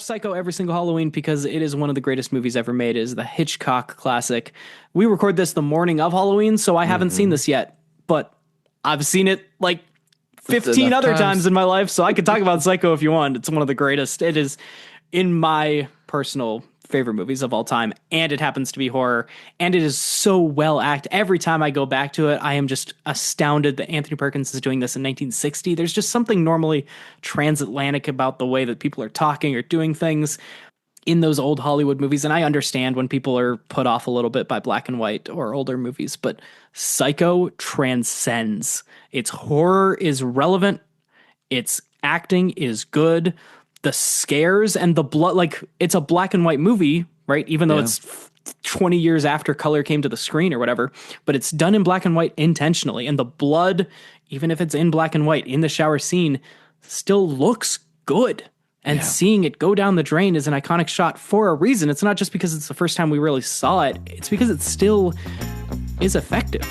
Psycho every single Halloween because it is one of the greatest movies ever made. It is the Hitchcock classic. We record this the morning of Halloween, so I haven't seen this yet, but I've seen it like Just 15 enough other times times. in my life, so I could talk about Psycho if you want. It's one of the greatest. It is in my personal favorite movies of all time, and it happens to be horror, and it is so well acted. Every time I go back to it, I am just astounded that Anthony Perkins is doing this in 1960. There's just something normally transatlantic about the way that people are talking or doing things in those old Hollywood movies. And I understand when people are put off a little bit by black and white or older movies, but Psycho transcends. Its horror is relevant, its acting is good, the scares and the blood, like it's a black and white movie, right? Even though Yeah. it's 20 years after color came to the screen or whatever, but it's done in black and white intentionally. And the blood, even if it's in black and white in the shower scene, still looks good. And Yeah. seeing it go down the drain is an iconic shot for a reason. It's not just because it's the first time we really saw it, it's because it still is effective.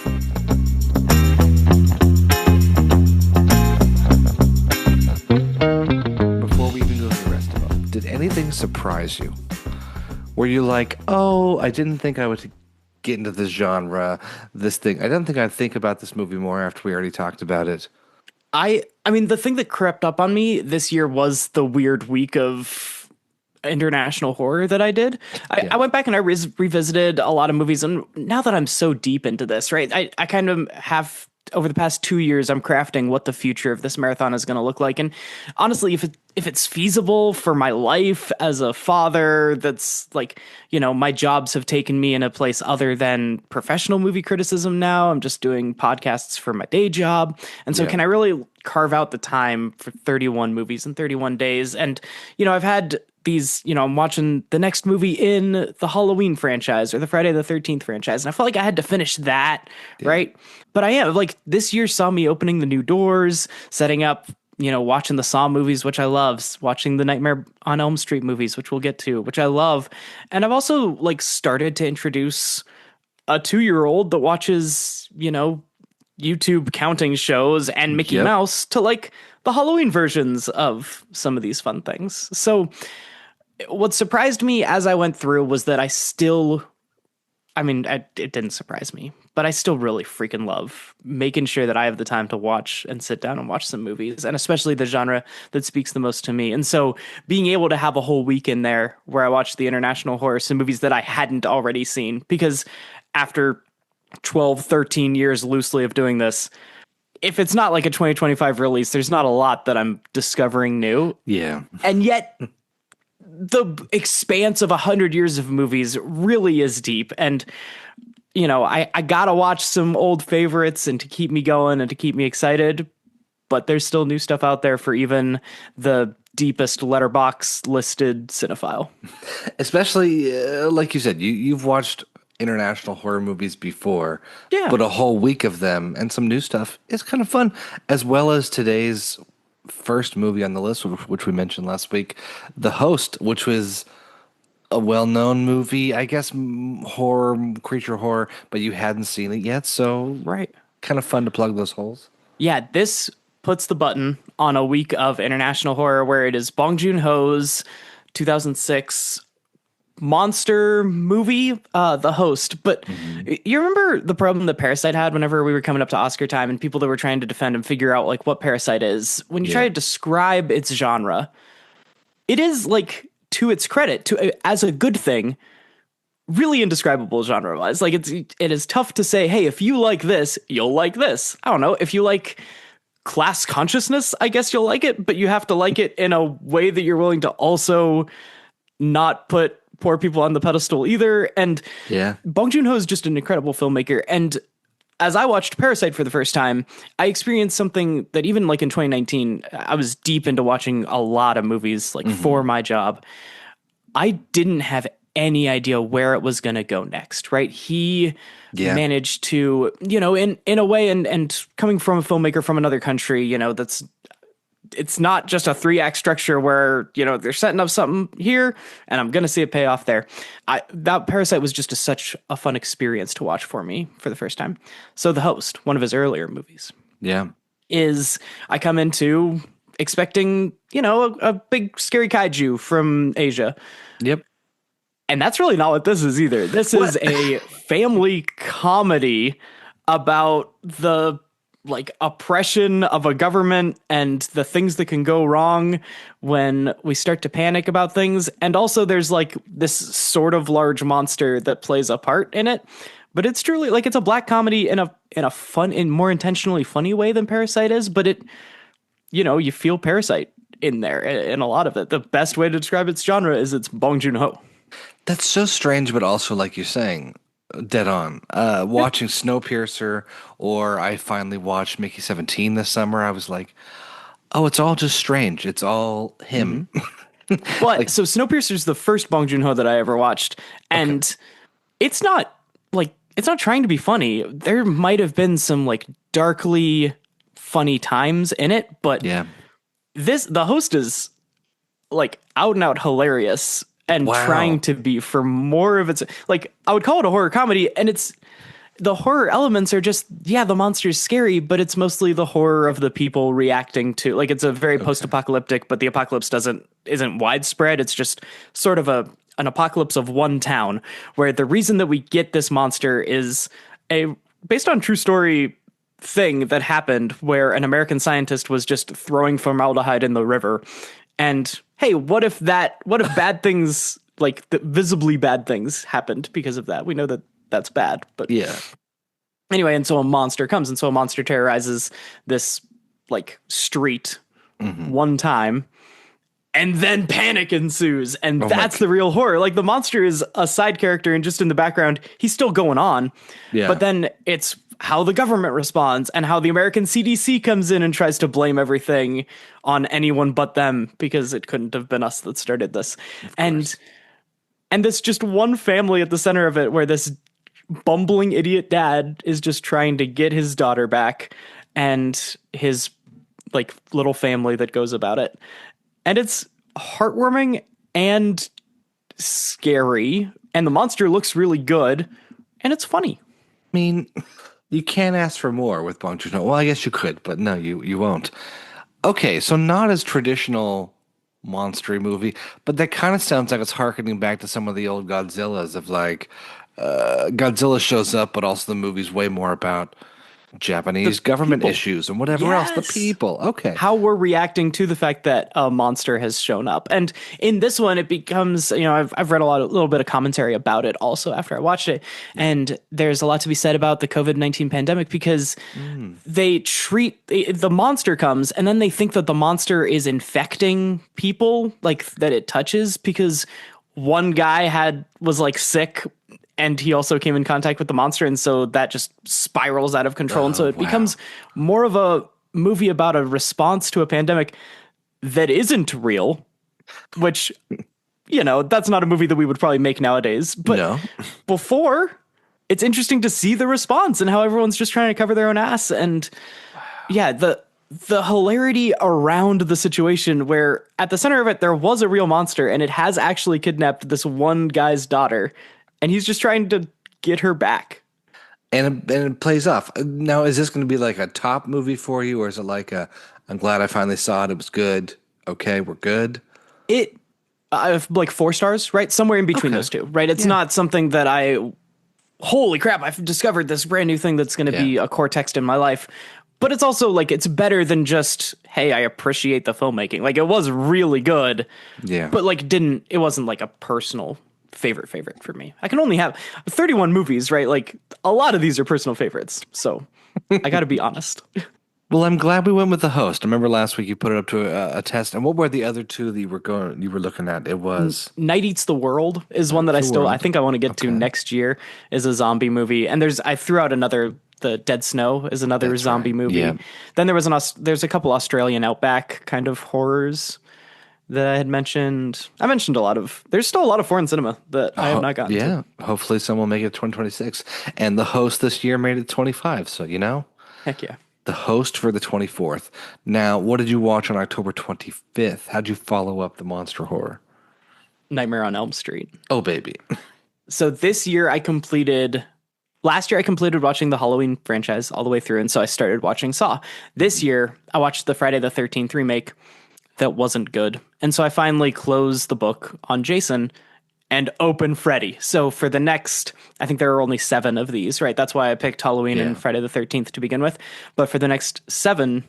Before we even go to the rest of them, did anything surprise you? Were you like, oh, I didn't think I would get into this genre, this thing. I don't think I'd think about this movie more after we already talked about it. I mean, the thing that crept up on me this year was the weird week of international horror that I did. I went back and I revisited a lot of movies, and now that I'm so deep into this, right, I kind of have, over the past 2 years, I'm crafting what the future of this marathon is going to look like. And honestly, if it's feasible for my life as a father, that's like, you know, my jobs have taken me in a place other than professional movie criticism now. I'm just doing podcasts for my day job. And so can I really carve out the time for 31 movies in 31 days? And, you know, I've had these, you know, I'm watching the next movie in the Halloween franchise or the Friday the 13th franchise. And I felt like I had to finish that, right? But I am, like, this year saw me opening the new doors, setting up, you know, watching the Saw movies, which I love, watching the Nightmare on Elm Street movies, which we'll get to, which I love. And I've also, like, started to introduce a 2-year-old that watches, you know, YouTube counting shows and Mickey Mouse to, like, the Halloween versions of some of these fun things. So what surprised me as I went through was that I still, it didn't surprise me, but I still really freaking love making sure that I have the time to watch and sit down and watch some movies, and especially the genre that speaks the most to me. And so being able to have a whole week in there where I watched the international horror, some movies that I hadn't already seen, because after 12, 13 years loosely of doing this, if it's not like a 2025 release, there's not a lot that I'm discovering new. Yeah. And yet the expanse of 100 years of movies really is deep. And, you know, I gotta watch some old favorites and to keep me going and to keep me excited, but there's still new stuff out there for even the deepest letterbox listed cinephile. Especially, like you said, you've watched international horror movies before, Yeah. but a whole week of them and some new stuff is kind of fun, as well as today's first movie on the list, which we mentioned last week, The Host, which was a well-known movie, I guess, horror, creature horror, but you hadn't seen it yet, so Right. kind of fun to plug those holes. Yeah, this puts the button on a week of international horror where it is Bong Joon Ho's 2006 monster movie, The Host. But you remember the problem that Parasite had whenever we were coming up to Oscar time and people that were trying to defend and figure out like what Parasite is? When you try to describe its genre, it is, like, to its credit, as a good thing, really indescribable genre-wise. Like, it is tough to say, hey, if you like this, you'll like this. I don't know. If you like class consciousness, I guess you'll like it, but you have to like it in a way that you're willing to also not put poor people on the pedestal either. And Bong Joon Ho is just an incredible filmmaker. And as I watched Parasite for the first time, I experienced something that even like in 2019, I was deep into watching a lot of movies like for my job. I didn't have any idea where it was going to go next, right? He managed to, you know, in a way, and coming from a filmmaker from another country, you know, it's not just a 3-act structure where, you know, they're setting up something here and I'm going to see it pay off there. That Parasite was just such a fun experience to watch for me for the first time. So The Host, one of his earlier movies, is I come into expecting, a big scary kaiju from Asia. Yep. And that's really not what this is either. This is a family comedy about the like oppression of a government and the things that can go wrong when we start to panic about things. And also there's like this sort of large monster that plays a part in it. But it's truly like it's a black comedy in a fun, in more intentionally funny way than Parasite is, but you feel Parasite in there in a lot of it. The best way to describe its genre is it's Bong Joon Ho. That's so strange, but also like you're saying, dead on. Watching Snowpiercer, or I finally watched Mickey 17 this summer. I was like, oh, it's all just strange. It's all him. But so Snowpiercer's the first Bong Joon Ho that I ever watched, and it's not trying to be funny. There might have been some like darkly funny times in it, but Yeah. the host is like out and out hilarious and Wow. trying to be for more of its like I would call it a horror comedy, and it's the horror elements are just the monster's scary, but it's mostly the horror of the people reacting to like it's a very post-apocalyptic, but the apocalypse isn't widespread. It's just sort of an apocalypse of one town where the reason that we get this monster is a based on true story thing that happened where an American scientist was just throwing formaldehyde in the river. And hey, what if bad things, like the visibly bad things happened because of that? We know that that's bad, but Yeah. anyway, and so a monster comes, and so a monster terrorizes this like street one time, and then panic ensues, and that's the real horror. Like the monster is a side character, and just in the background, he's still going on. Yeah. But then it's how the government responds and how the American CDC comes in and tries to blame everything on anyone but them because it couldn't have been us that started this. And this just one family at the center of it where this bumbling idiot dad is just trying to get his daughter back and his like little family that goes about it. And it's heartwarming and scary, and the monster looks really good, and it's funny. I mean, you can't ask for more with Bong Joon-ho. Well, I guess you could, but no, you won't. Okay, so not as traditional monstery movie, but that kind of sounds like it's harkening back to some of the old Godzillas of like Godzilla shows up, but also the movie's way more about Japanese government people. issues and whatever else. The Yes. people. Okay. How we're reacting to the fact that a monster has shown up. And in this one, it becomes, I've read a little bit of commentary about it also after I watched it. And there's a lot to be said about the COVID-19 pandemic because they treat the monster comes and then they think that the monster is infecting people like that it touches because one guy was like sick and he also came in contact with the monster, and so that just spirals out of control. And so it becomes more of a movie about a response to a pandemic that isn't real, which, that's not a movie that we would probably make nowadays. But No. before, it's interesting to see the response and how everyone's just trying to cover their own ass. And the hilarity around the situation where at the center of it, there was a real monster and it has actually kidnapped this one guy's daughter. And he's just trying to get her back. And it plays off. Now, is this going to be like a top movie for you, or is it like I'm glad I finally saw it. It was good. Okay, we're good. It, like 4 stars, right? Somewhere in between those two, right? It's not something that holy crap, I've discovered this brand new thing that's going to be a core text in my life. But it's also like, it's better than just, hey, I appreciate the filmmaking. Like it was really good. Yeah. But like it wasn't like a personal favorite for me. I can only have 31 movies, right? Like a lot of these are personal favorites. So I got to be honest. Well, I'm glad we went with the host. I remember last week you put it up to a test. And what were the other two that you were looking at? It was Night Eats the World is one that I think I want to get to next year, is a zombie movie. And I threw out The Dead Snow is another zombie movie. Yeah. Then there's a couple Australian outback kind of horrors that I had mentioned. I mentioned there's still a lot of foreign cinema that I have not gotten to. Yeah, hopefully some will make it 2026. And the host this year made it 25. So, Heck yeah. the host for the 24th. Now, what did you watch on October 25th? How'd you follow up the monster horror? Nightmare on Elm Street. Oh, baby. So this year I completed last year I completed watching the Halloween franchise all the way through, and so I started watching Saw. This year I watched the Friday the 13th remake that wasn't good. And so I finally closed the book on Jason and open Freddy. So for the next, I think there are only 7 of these, right? That's why I picked Halloween and Friday the 13th to begin with. But for the next 7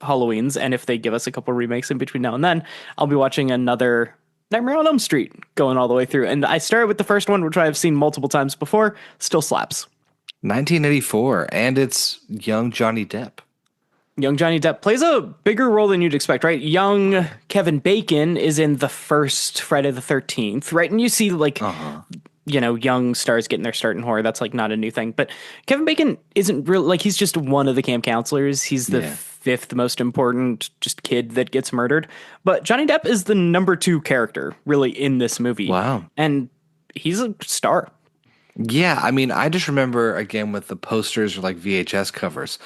Halloweens, and if they give us a couple remakes in between now and then, I'll be watching another Nightmare on Elm Street going all the way through. And I started with the first one, which I have seen multiple times before, still slaps. 1984, and it's young Johnny Depp. Young Johnny Depp plays a bigger role than you'd expect, right? Young Kevin Bacon is in the first Friday the 13th, right? And you see like, young stars getting their start in horror. That's like not a new thing. But Kevin Bacon isn't really like, he's just one of the camp counselors. He's the 5th most important just kid that gets murdered. But Johnny Depp is the number 2 character really in this movie. Wow. And he's a star. Yeah, I mean, I just remember, again, with the posters or like VHS covers,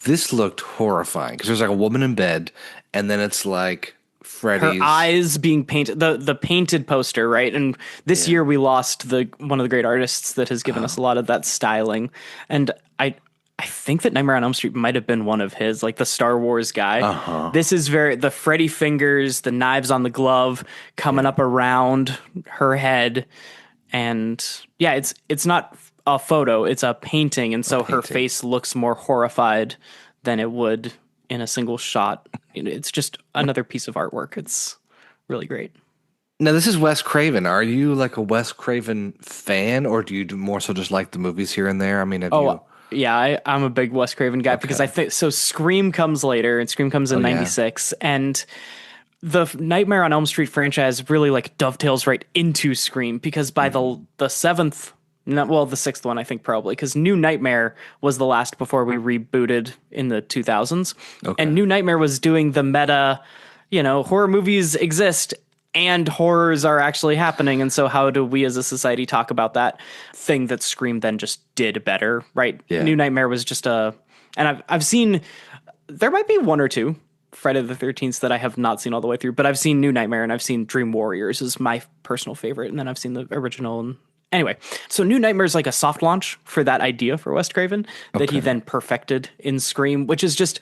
this looked horrifying because there's like a woman in bed, and then it's like Freddy's. Her eyes being painted, the painted poster, right? And this year we lost one of the great artists that has given us a lot of that styling. And I think that Nightmare on Elm Street might have been one of his, like the Star Wars guy. This is the Freddy fingers, the knives on the glove coming up around her head. And yeah, it's not a photo, it's a painting, and so her face looks more horrified than it would in a single shot. It's just another piece of artwork. It's really great. Now, this is Wes Craven. Are you like a Wes Craven fan, or do you more so just like the movies here and there? I mean, yeah, I'm a big Wes Craven guy because I think so. Scream comes later, and Scream comes in '96, and the Nightmare on Elm Street franchise really like dovetails right into Scream because by the 7th. The 6th one, I think probably, because New Nightmare was the last before we rebooted in the 2000s. And New Nightmare was doing the meta, horror movies exist and horrors are actually happening. And so how do we as a society talk about that thing that Scream then just did better, right? Yeah. New Nightmare was just and I've seen, there might be 1 or 2 Friday the 13th that I have not seen all the way through, but I've seen New Nightmare and I've seen Dream Warriors is my personal favorite. And then I've seen the original. Anyway, so New Nightmare is like a soft launch for that idea for Wes Craven that he then perfected in Scream, which is just,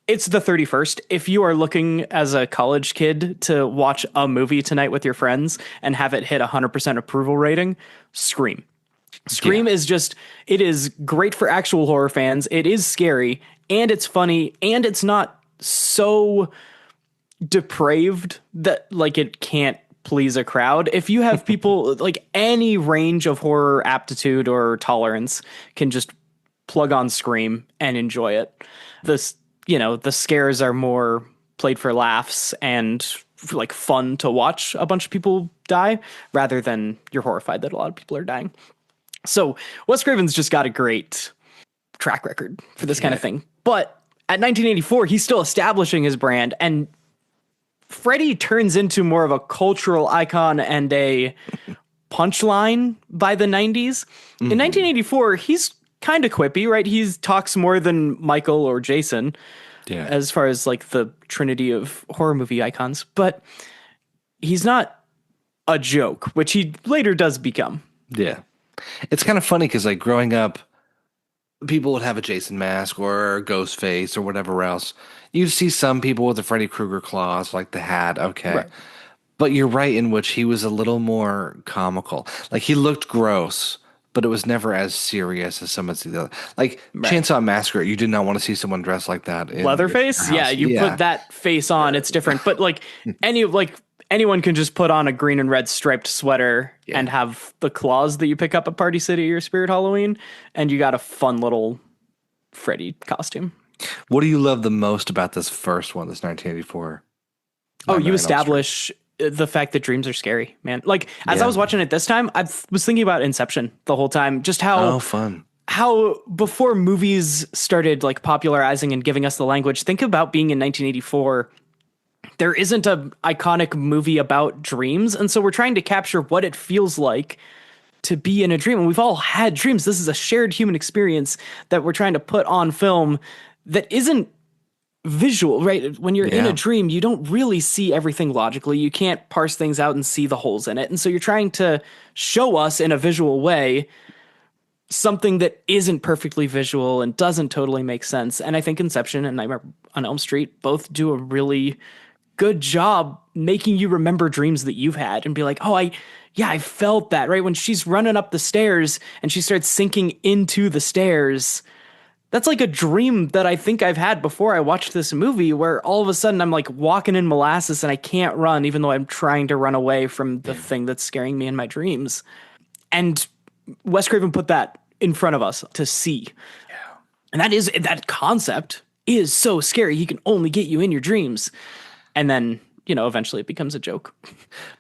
it's the 31st. If you are looking as a college kid to watch a movie tonight with your friends and have it hit 100% approval rating, Scream. Scream is just, it is great for actual horror fans. It is scary and it's funny and it's not so depraved that like it can't please a crowd. If you have people like any range of horror aptitude or tolerance can just plug on Scream and enjoy it. The scares are more played for laughs and like fun to watch a bunch of people die rather than you're horrified that a lot of people are dying. So Wes Craven's just got a great track record for this kind of thing. But at 1984, he's still establishing his brand, and Freddy turns into more of a cultural icon and a punchline by the 90s. In 1984, he's kind of quippy, right? He talks more than Michael or Jason as far as like the trinity of horror movie icons, but he's not a joke, which he later does become. Yeah. It's kind of funny because like growing up, people would have a Jason mask or a ghost face or whatever else. You'd see some people with the Freddy Krueger claws, like the hat. Okay. Right. But you're right in which he was a little more comical. Like he looked gross, but it was never as serious as some of the other. Like Chainsaw Massacre, you did not want to see someone dressed like that. Leatherface? Yeah, you put that face on, it's different. But like anyone can just put on a green and red striped sweater and have the claws that you pick up at Party City or Spirit Halloween, and you got a fun little Freddy costume. What do you love the most about this first one, this 1984? Oh, you establish the fact that dreams are scary, man. Like, as I was watching it this time, I was thinking about Inception the whole time. Just how fun. How before movies started like popularizing and giving us the language, think about being in 1984. There isn't an iconic movie about dreams. And so we're trying to capture what it feels like to be in a dream. And we've all had dreams. This is a shared human experience that we're trying to put on film that isn't visual, right? When you're in a dream, you don't really see everything logically. You can't parse things out and see the holes in it. And so you're trying to show us in a visual way something that isn't perfectly visual and doesn't totally make sense. And I think Inception and Nightmare on Elm Street both do a really good job making you remember dreams that you've had and be like, oh, I felt that, right? When she's running up the stairs and she starts sinking into the stairs, that's like a dream that I think I've had before I watched this movie, where all of a sudden I'm like walking in molasses and I can't run, even though I'm trying to run away from the thing that's scaring me in my dreams. And Wes Craven put that in front of us to see. Yeah. And that concept is so scary. He can only get you in your dreams. And then, eventually it becomes a joke.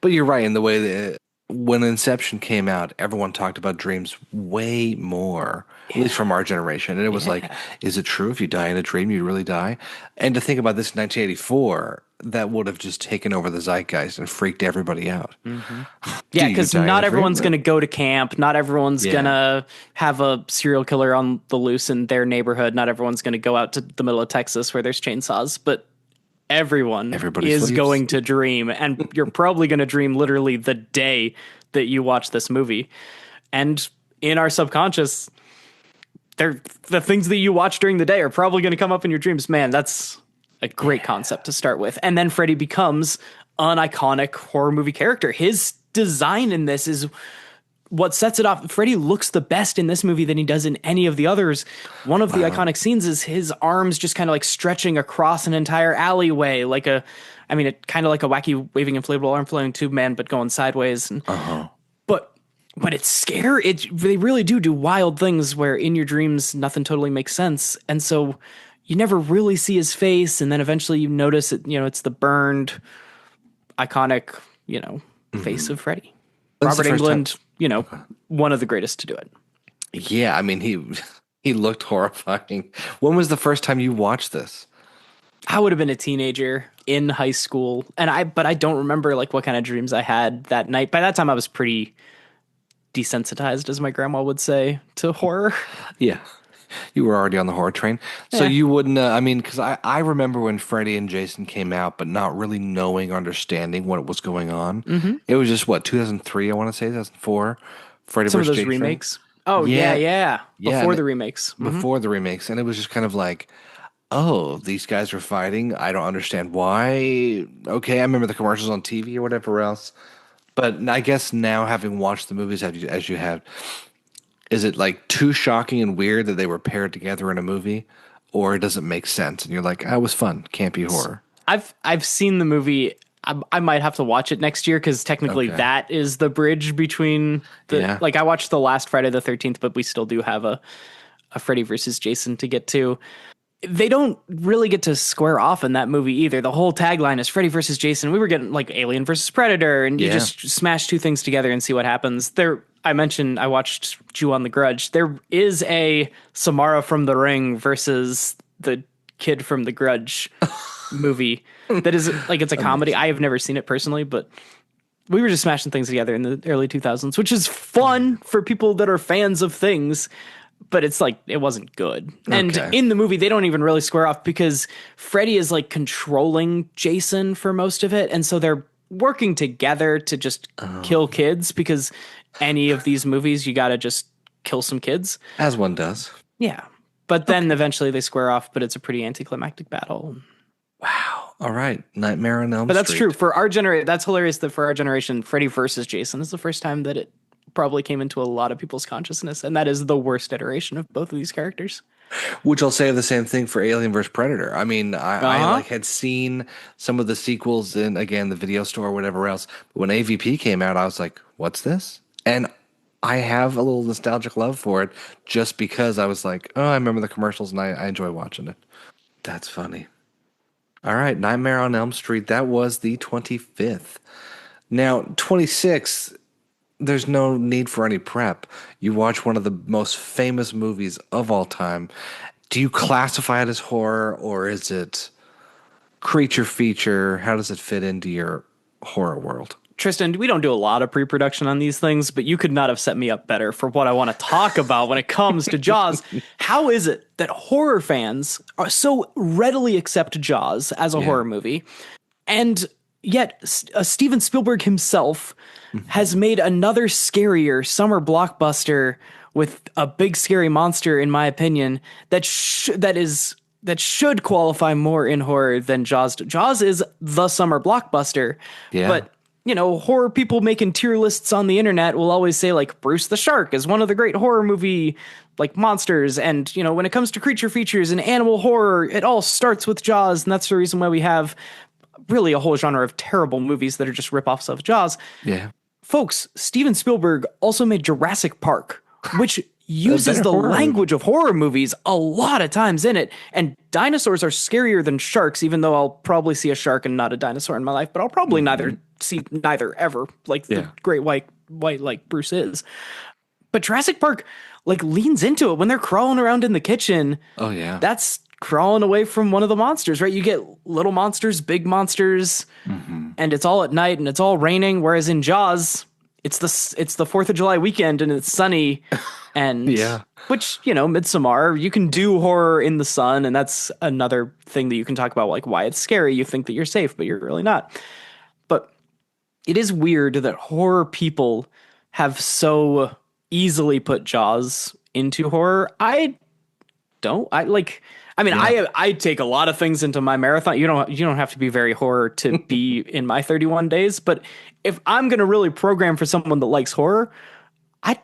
But you're right in the way that when Inception came out, everyone talked about dreams way more, at least from our generation. And it was like, is it true if you die in a dream, you really die? And to think about this in 1984, that would have just taken over the zeitgeist and freaked everybody out. Mm-hmm. Yeah, because not everyone's going to go to camp. Not everyone's going to have a serial killer on the loose in their neighborhood. Not everyone's going to go out to the middle of Texas where there's chainsaws. But everybody is going to dream, and you're probably going to dream literally the day that you watch this movie. And in our subconscious, the things that you watch during the day are probably going to come up in your dreams. Man, that's a great concept to start with. And then Freddy becomes an iconic horror movie character. His design in this is what sets it off. Freddy looks the best in this movie than he does in any of the others. One of the iconic scenes is his arms just kind of like stretching across an entire alleyway, it kind of like a wacky waving inflatable arm flailing tube man, but going sideways. And, but it's scary. They really do wild things where in your dreams nothing totally makes sense, and so you never really see his face, and then eventually you notice it. It's the burned, iconic, face of Freddy. Robert Englund. One of the greatest to do it. Yeah, I mean, he looked horrifying. When was the first time you watched this? I would have been a teenager in high school, but I don't remember what kind of dreams I had that night. By that time, I was pretty desensitized, as my grandma would say, to horror. Yeah, you were already on the horror train, so you wouldn't. Because I remember when Freddy and Jason came out, but not really knowing or understanding what was going on. Mm-hmm. It was just 2003, I want to say 2004. Freddy Some of vs. those Jason remakes. Oh yeah. Before the remakes. Before the remakes, and it was just kind of like, oh, these guys are fighting. I don't understand why. Okay, I remember the commercials on TV or whatever else, but I guess now having watched the movies as you have. Is it too shocking and weird that they were paired together in a movie, or does it make sense? And you're like, it was fun, campy horror. I've seen the movie. I might have to watch it next year because technically that is the bridge between the. I watched the last Friday the 13th, but we still do have a Freddy versus Jason to get to. They don't really get to square off in that movie either. The whole tagline is Freddy versus Jason. We were getting Alien versus Predator, and you just smash two things together and see what happens. I mentioned I watched Jew on the Grudge. There is a Samara from The Ring versus the kid from The Grudge movie that is it's a comedy. I have never seen it personally, but we were just smashing things together in the early 2000s, which is fun for people that are fans of things. But it's it wasn't good. And in the movie, they don't even really square off because Freddy is controlling Jason for most of it. And so they're working together to just kill kids because any of these movies, you got to just kill some kids. As one does. Yeah. But then eventually they square off, but it's a pretty anticlimactic battle. Wow. All right. Nightmare on Elm Street. But that's true. For our generation, that's hilarious that for our generation, Freddy versus Jason is the first time that it probably came into a lot of people's consciousness, and that is the worst iteration of both of these characters. Which I'll say the same thing for Alien vs. Predator. I mean, I had seen some of the sequels in, again, the video store or whatever else. But when AVP came out, I was like, what's this? And I have a little nostalgic love for it just because I was like, oh, I remember the commercials and I enjoy watching it. That's funny. All right, Nightmare on Elm Street. That was the 25th. Now, 26th, there's no need for any prep. You watch one of the most famous movies of all time. Do you classify it as horror or is it creature feature? How does it fit into your horror world? Tristan, we don't do a lot of pre-production on these things, but you could not have set me up better for what I want to talk about when it comes to Jaws. How is it that horror fans are so readily accept Jaws as a horror movie, and yet Steven Spielberg himself has made another scarier summer blockbuster with a big scary monster, in my opinion, that should qualify more in horror than Jaws. Jaws is the summer blockbuster, Yeah. but horror people making tier lists on the internet will always say like Bruce the Shark is one of the great horror movie like monsters. And, when it comes to creature features and animal horror, it all starts with Jaws. And that's the reason why we have really a whole genre of terrible movies that are just ripoffs of Jaws. Yeah. Folks, Steven Spielberg also made Jurassic Park, which uses the horror language of horror movies a lot of times in it. And dinosaurs are scarier than sharks, even though I'll probably see a shark and not a dinosaur in my life, but I'll probably see neither ever, like the great white like Bruce is. But Jurassic Park like leans into it when they're crawling around in the kitchen. Oh yeah. That's crawling away from one of the monsters, right? You get little monsters, big monsters, and it's all at night and it's all raining. Whereas in Jaws, it's the 4th of July weekend and it's sunny, and which Midsommar, you can do horror in the sun, and that's another thing that you can talk about, like why it's scary. You think that you're safe, but you're really not. But it is weird that horror people have so easily put Jaws into horror. I take a lot of things into my marathon. You don't have to be very horror to be in my 31 days. But if I'm going to really program for someone that likes horror, I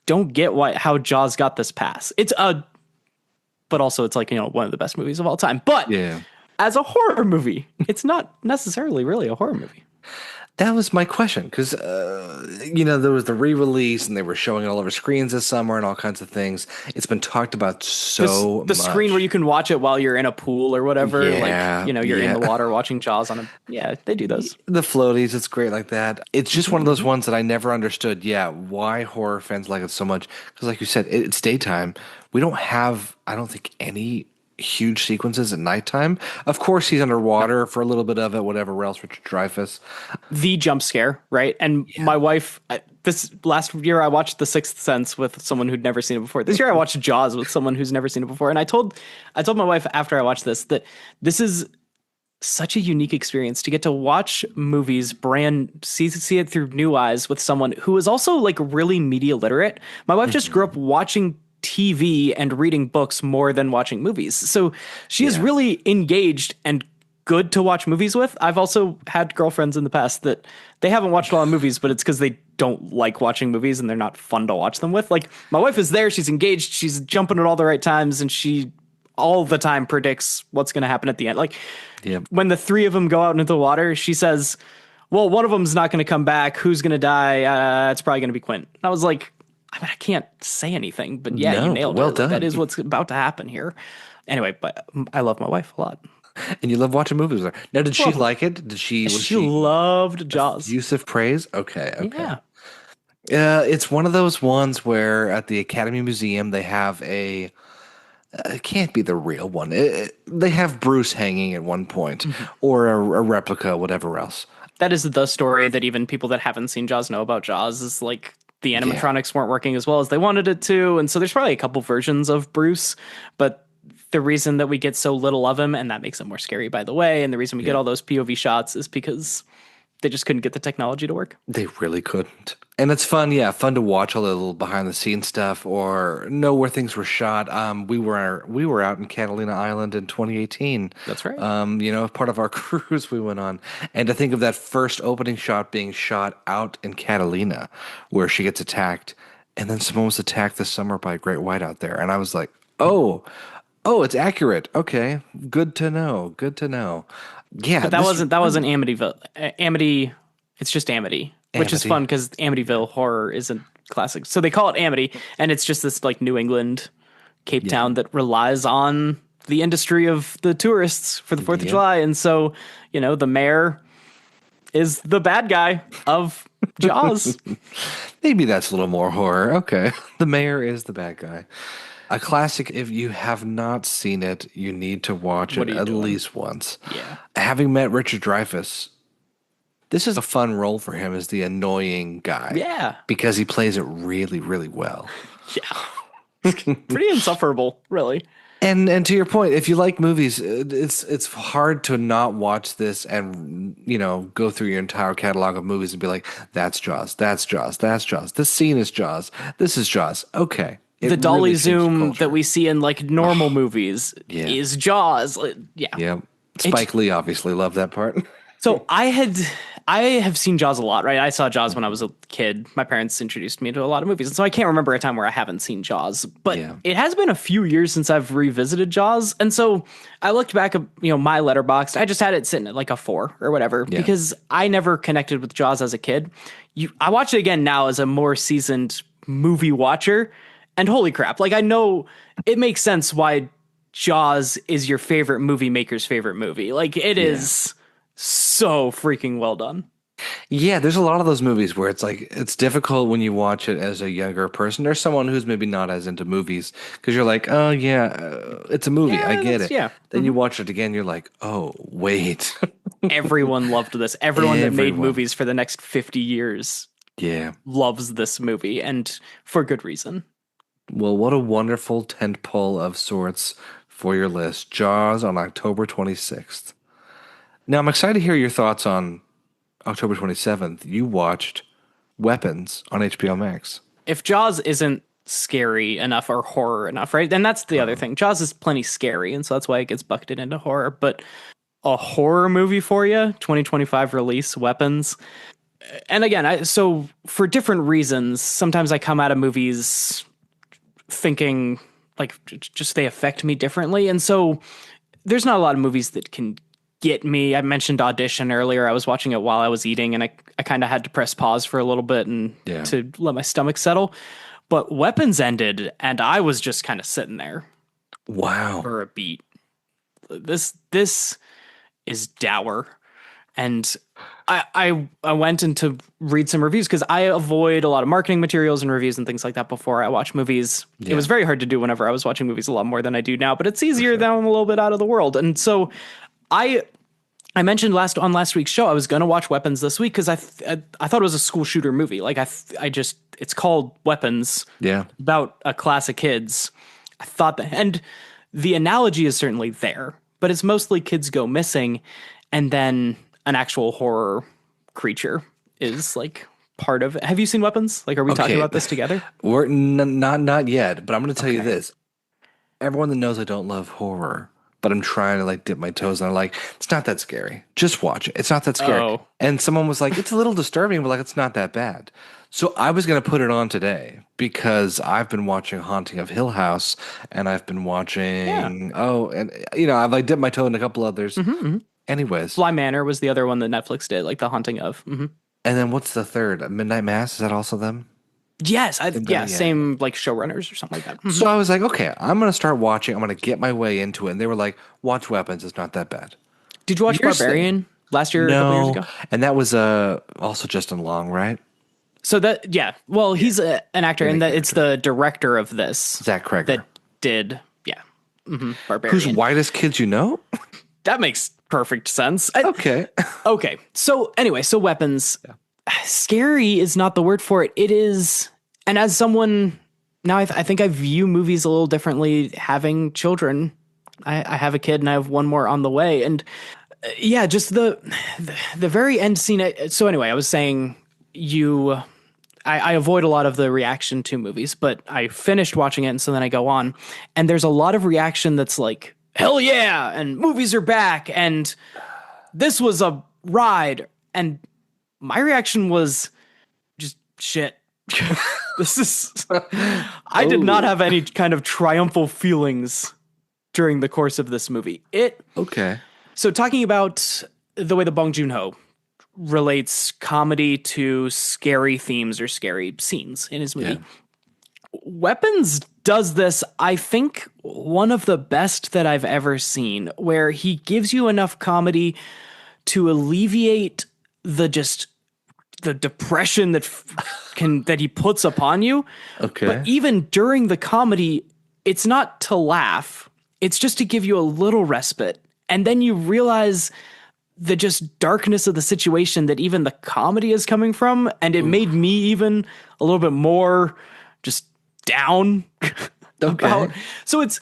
don't get how Jaws got this pass. But also it's like, one of the best movies of all time. But as a horror movie, it's not necessarily really a horror movie. That was my question, because, there was the re-release and they were showing it all over screens this summer and all kinds of things. It's been talked about so much. The screen where you can watch it while you're in a pool or whatever. Yeah, you're in the water watching Jaws on a... Yeah, they do those. The floaties, it's great like that. It's just one of those ones that I never understood, why horror fans like it so much. Because like you said, it's daytime. We don't have, I don't think, any huge sequences at nighttime. Of course, he's underwater for a little bit of it, whatever else, Richard Dreyfuss. The jump scare, right? And my wife, this last year I watched The Sixth Sense with someone who'd never seen it before. This year I watched Jaws with someone who's never seen it before. And I told my wife after I watched this that this is such a unique experience to get to watch movies see it through new eyes with someone who is also like really media literate. My wife just grew up watching TV and reading books more than watching movies. So she is really engaged and good to watch movies with. I've also had girlfriends in the past that they haven't watched a lot of movies, but it's because they don't like watching movies and they're not fun to watch them with. Like my wife is there, she's engaged, she's jumping at all the right times, and she all the time predicts what's going to happen at the end. Like when the three of them go out into the water, she says, well, one of them's not going to come back. Who's going to die? It's probably going to be Quint. And I was like, I can't say anything, but you nailed it. Done. That is what's about to happen here. Anyway, but I love my wife a lot. And you love watching movies with her. Now, did she like it? She loved Jaws. Effusive praise? Okay. Yeah. It's one of those ones where at the Academy Museum, they have it can't be the real one. They have Bruce hanging at one point, or a replica, whatever else. That is the story that even people that haven't seen Jaws know about Jaws, is like the animatronics weren't working as well as they wanted it to. And so there's probably a couple versions of Bruce, but the reason that we get so little of him, and that makes it more scary, by the way, and the reason we get all those POV shots is because they just couldn't get the technology to work. They really couldn't. And it's fun to watch all the little behind the scenes stuff or know where things were shot. We were out in Catalina Island in 2018. That's right. Part of our cruise we went on. And to think of that first opening shot being shot out in Catalina, where she gets attacked, and then someone was attacked this summer by a great white out there. And I was like, oh, it's accurate. Okay. Good to know. Yeah. But that wasn't Amityville. Amity, it's just Amity. Which is fun because Amityville horror isn't classic. So they call it Amity, and it's just this like New England, Cape Town that relies on the industry of the tourists for the 4th of July. And so, the mayor is the bad guy of Jaws. Maybe that's a little more horror. Okay. The mayor is the bad guy. A classic. If you have not seen it, you need to watch it at least once. Yeah. Having met Richard Dreyfuss, this is a fun role for him as the annoying guy. Yeah. Because he plays it really, really well. Yeah. Pretty insufferable, really. And to your point, if you like movies, it's hard to not watch this and go through your entire catalog of movies and be like, that's Jaws, that's Jaws, that's Jaws. This scene is Jaws. This is Jaws. Okay. It The dolly really changed the zoom that culture. we see in like normal movies Yeah. is Jaws. Yeah. Yeah. It, Spike Lee obviously loved that part. so I have seen Jaws a lot, right? I saw Jaws when I was a kid. My parents introduced me to a lot of movies. And so I can't remember a time where I haven't seen Jaws. But Yeah. it has been a few years since I've revisited Jaws. And so I looked back at, my letterbox. I just had it sitting at like a 4 or whatever Yeah. because I never connected with Jaws as a kid. I watch it again now as a more seasoned movie watcher. And holy crap, like I know it makes sense why Jaws is your favorite movie maker's favorite movie. Like it is so freaking well done. Yeah, there's a lot of those movies where it's like it's difficult when you watch it as a younger person or someone who's maybe not as into movies because you're like, oh yeah, it's a movie, I get it. Yeah. Then you watch it again, you're like, oh wait, Everyone loved this. Everyone that made Everyone. movies for the next 50 years yeah. loves this movie and for good reason. Well, what a wonderful tentpole of sorts for your list, Jaws on October 26th. Now I'm excited to hear your thoughts on October 27th. You watched Weapons on HBO Max. If Jaws isn't scary enough or horror enough, right? And that's the other thing. Jaws is plenty scary, and so that's why it gets bucketed into horror. But a horror movie for you, 2025 release, Weapons. And again, so for different reasons, sometimes I come out of movies thinking like just they affect me differently. And so there's not a lot of movies that can get me. I mentioned Audition earlier. I was watching it while I was eating and I kind of had to press pause for a little bit and to let my stomach settle. But Weapons ended and I was just kind of sitting there Wow. for a beat. This is dour. And I went in to read some reviews because I avoid a lot of marketing materials and reviews and things like that before I watch movies. It was very hard to do whenever I was watching movies a lot more than I do now, but it's easier now I'm a little bit out of the world. And so I mentioned on last week's show I was going to watch Weapons this week because I thought it was a school shooter movie. Like it's called Weapons. Yeah. About a class of kids. I thought that, and the analogy is certainly there, but it's mostly kids go missing, and then an actual horror creature is like part of it. Have you seen Weapons? Like, are we talking about this together? We're not yet, but I'm going to tell you this. Everyone that knows I don't love horror, but I'm trying to like dip my toes and I'm like, it's not that scary. Just watch it. It's not that scary. Oh. And someone was like, it's a little disturbing, but like it's not that bad. So I was going to put it on today because I've been watching Haunting of Hill House and I've been watching I've like dipped my toe in a couple others. Anyways. Bly Manor was the other one that Netflix did, like The Haunting of. Mm-hmm. And then what's the third? Midnight Mass? Is that also them? Yes, same like showrunners or something like that. Mm-hmm. So I was like, okay, I'm going to start watching. I'm going to get my way into it. And they were like, watch Weapons. It's not that bad. Did you watch Barbarian last year? A couple years ago? And that was also Justin Long, right? So he's an actor, and it's the director of this, Zach Kreger, that did Barbarian. Who's whitest kids you know? That makes perfect sense. Okay. Okay. So anyway, Weapons. Yeah. Scary is not the word for it. It is, and as someone now, I think I view movies a little differently. Having children, I have a kid, and I have one more on the way, and just the very end scene. So anyway, I was saying I avoid a lot of the reaction to movies, but I finished watching it, and so then I go on, and there's a lot of reaction that's like, hell yeah, and movies are back, and this was a ride, and my reaction was just shit. This is I did not have any kind of triumphal feelings during the course of this movie. So talking about the way that Bong Joon Ho relates comedy to scary themes or scary scenes in his movie. Weapons does this, I think, one of the best that I've ever seen, where he gives you enough comedy to alleviate the depression that he puts upon you. Okay. But even during the comedy, it's not to laugh. It's just to give you a little respite. And then you realize the just darkness of the situation that even the comedy is coming from. And it made me even a little bit more just down. Okay. So it's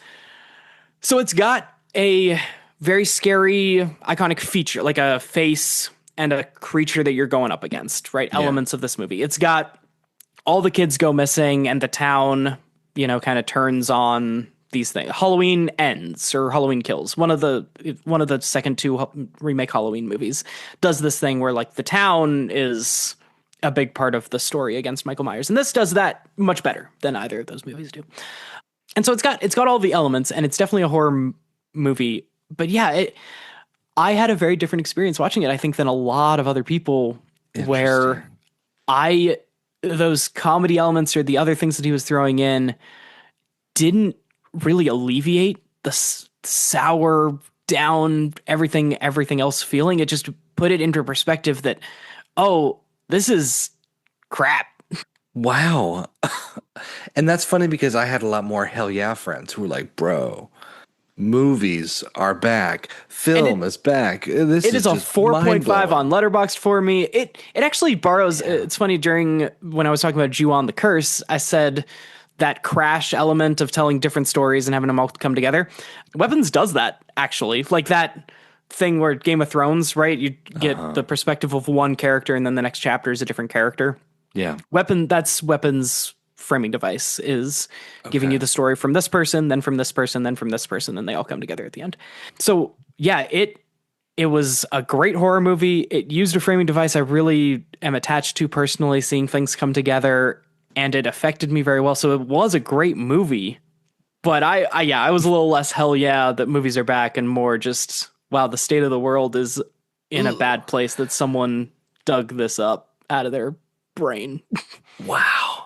So it's got a very scary, iconic feature, like a face and a creature that you're going up against, right? Yeah. Elements of this movie. It's got all the kids go missing and the town, kind of turns on these things. Halloween ends or Halloween kills. One of the second two remake Halloween movies does this thing where like the town is a big part of the story against Michael Myers. And this does that much better than either of those movies do. And so it's got all the elements, and it's definitely a horror movie. But yeah, I had a very different experience watching it, I think, than a lot of other people, Interesting. where those comedy elements or the other things that he was throwing in didn't really alleviate the sour down everything else feeling. It just put it into perspective that, oh, this is crap. Wow. And that's funny because I had a lot more hell yeah friends who were like, bro, movies are back. Film is back. This It is is a just 4.5 mind-blowing. on Letterboxd for me. It actually borrows. It's funny, during when I was talking about Ju-on the Curse, I said that crash element of telling different stories and having them all come together. Weapons does that, actually. Like that thing where Game of Thrones, right? You get the perspective of one character and then the next chapter is a different character. Yeah. That's Weapons framing device, is giving Okay. you the story from this person, then from this person, then from this person, then they all come together at the end. So yeah, it was a great horror movie. It used a framing device I really am attached to personally, seeing things come together, and it affected me very well. So it was a great movie. But I was a little less hell yeah that movies are back, and more just, wow, the state of the world is in a bad place that someone dug this up out of their brain. Wow.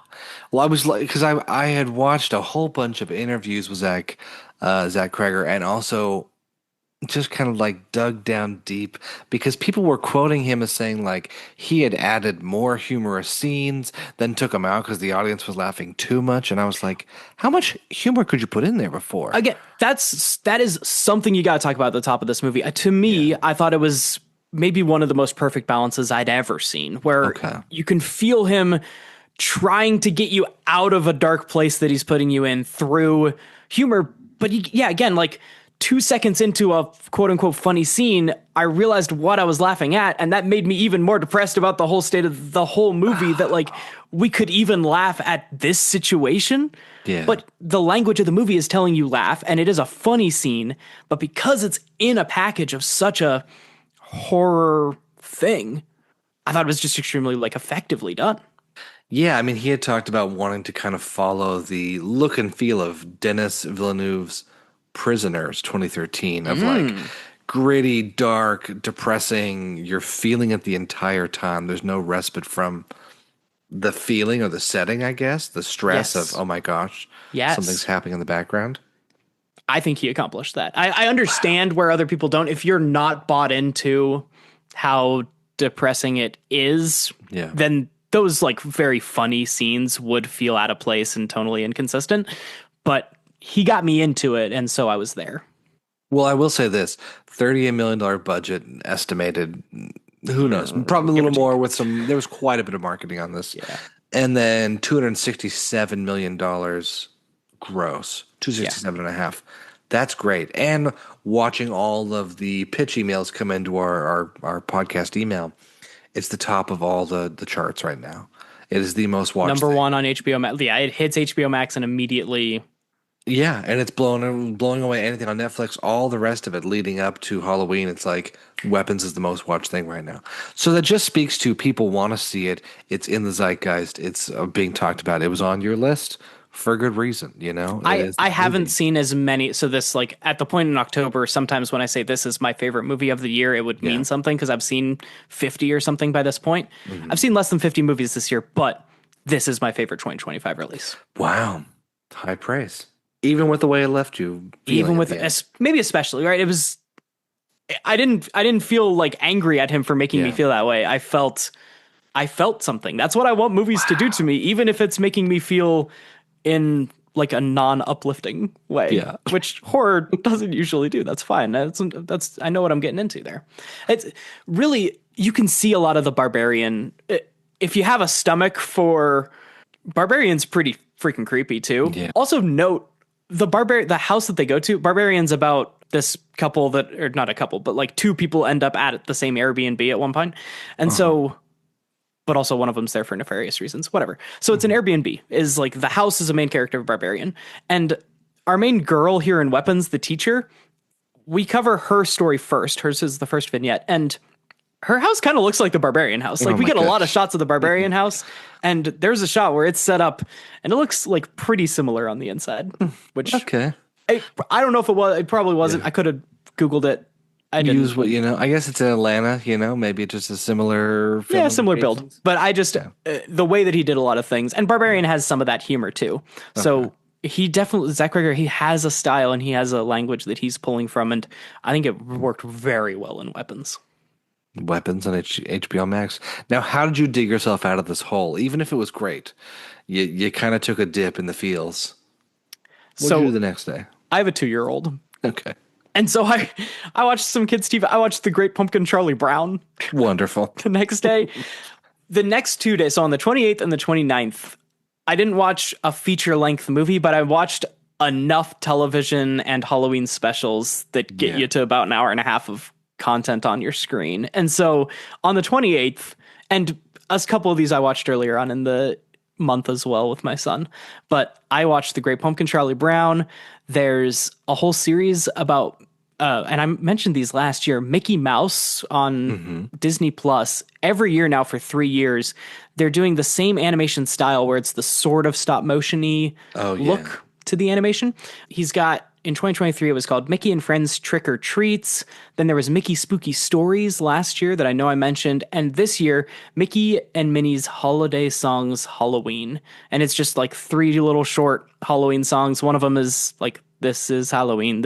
Well, I was like, because I had watched a whole bunch of interviews with Zach Kreger, and also just kind of like dug down deep because people were quoting him as saying like he had added more humorous scenes, then took them out because the audience was laughing too much, and I was like, how much humor could you put in there before? Again, that is something you got to talk about at the top of this movie. To me, I thought it was maybe one of the most perfect balances I'd ever seen, where Okay. you can feel him trying to get you out of a dark place that he's putting you in through humor. But yeah, again, like 2 seconds into a quote unquote funny scene, I realized what I was laughing at, and that made me even more depressed about the whole state of the whole movie, that like we could even laugh at this situation. Yeah. But the language of the movie is telling you laugh, and it is a funny scene, but because it's in a package of such a horror thing, I thought it was just extremely like effectively done. Yeah, I mean, he had talked about wanting to kind of follow the look and feel of Denis Villeneuve's Prisoners 2013, of like gritty, dark, depressing. You're feeling it the entire time. There's no respite from the feeling or the setting, I guess. The stress Yes. of, oh my gosh, Yes. something's happening in the background. I think he accomplished that. I understand where other people don't. If you're not bought into how depressing it is, Yeah. then those like very funny scenes would feel out of place and tonally inconsistent. But he got me into it, and so I was there. Well, I will say this, $38 million budget estimated. Who knows? Probably a little more with some, there was quite a bit of marketing on this. Yeah. And then $267 million gross, 267 and a half. That's great. And watching all of the pitch emails come into our podcast email, it's the top of all the charts right now. It is the most watched Number thing. one on HBO Max. Yeah, it hits HBO Max and immediately. Yeah, and it's blowing away anything on Netflix. All the rest of it leading up to Halloween, it's like Weapons is the most watched thing right now. So that just speaks to people want to see it. It's in the zeitgeist. It's being talked about. It was on your list for a good reason, you know? It I is I the haven't movie. seen as many. So this, like, at the point in October, sometimes when I say this is my favorite movie of the year, it would mean something, because I've seen 50 or something by this point. I've seen less than 50 movies this year, but this is my favorite 2025 release. Wow. High praise. Even with the way it left you. Even feeling with at the end. maybe especially, right? It was, I didn't feel like angry at him for making me Yeah. feel that way. I felt something. That's what I want movies to do to me, even if it's making me feel in like a non-uplifting way. Yeah. Which horror doesn't usually do. That's fine. That's I know what I'm getting into there. It's really, you can see a lot of the Barbarian. If you have a stomach for Barbarian's, pretty freaking creepy too. Yeah. Also note the house that they go to, Barbarian's about this couple that, or not a couple, but like two people end up at the same Airbnb at one point. And so, but also one of them's there for nefarious reasons, whatever. So it's an Airbnb, is like the house is a main character of Barbarian. And our main girl here in Weapons, the teacher, we cover her story first. Hers is the first vignette. And her house kind of looks like the Barbarian house. Like we get a lot of shots of the Barbarian house, and there's a shot where it's set up and it looks like pretty similar on the inside, which Okay. I don't know if it was, it probably wasn't. I could have Googled it. I didn't Use what you know. I guess it's in Atlanta, maybe just a similar film similar build. locations. But I just, the way that he did a lot of things, and Barbarian has some of that humor too. So he definitely, Zach Cregger, he has a style and he has a language that he's pulling from. And I think it worked very well in Weapons. Weapons on HBO Max. Now, how did you dig yourself out of this hole? Even if it was great, you kind of took a dip in the feels. What did you do the next day? I have a 2-year-old. Okay. And so I watched some kids' TV. I watched The Great Pumpkin Charlie Brown. Wonderful. The next day. The next 2 days, so on the 28th and the 29th, I didn't watch a feature-length movie, but I watched enough television and Halloween specials that get you to about an hour and a half of content on your screen. And so on the 28th, and a couple of these I watched earlier on in the month as well with my son, but I watched The Great Pumpkin Charlie Brown. There's a whole series about and I mentioned these last year, Mickey Mouse on Disney Plus. Every year now for 3 years, they're doing the same animation style where it's the sort of stop motion-y look to the animation. He's got, in 2023, it was called Mickey and Friends Trick or Treats. Then there was Mickey Spooky Stories last year that I know I mentioned. And this year, Mickey and Minnie's Holiday Songs Halloween. And it's just like 3 little short Halloween songs. One of them is like, This is Halloween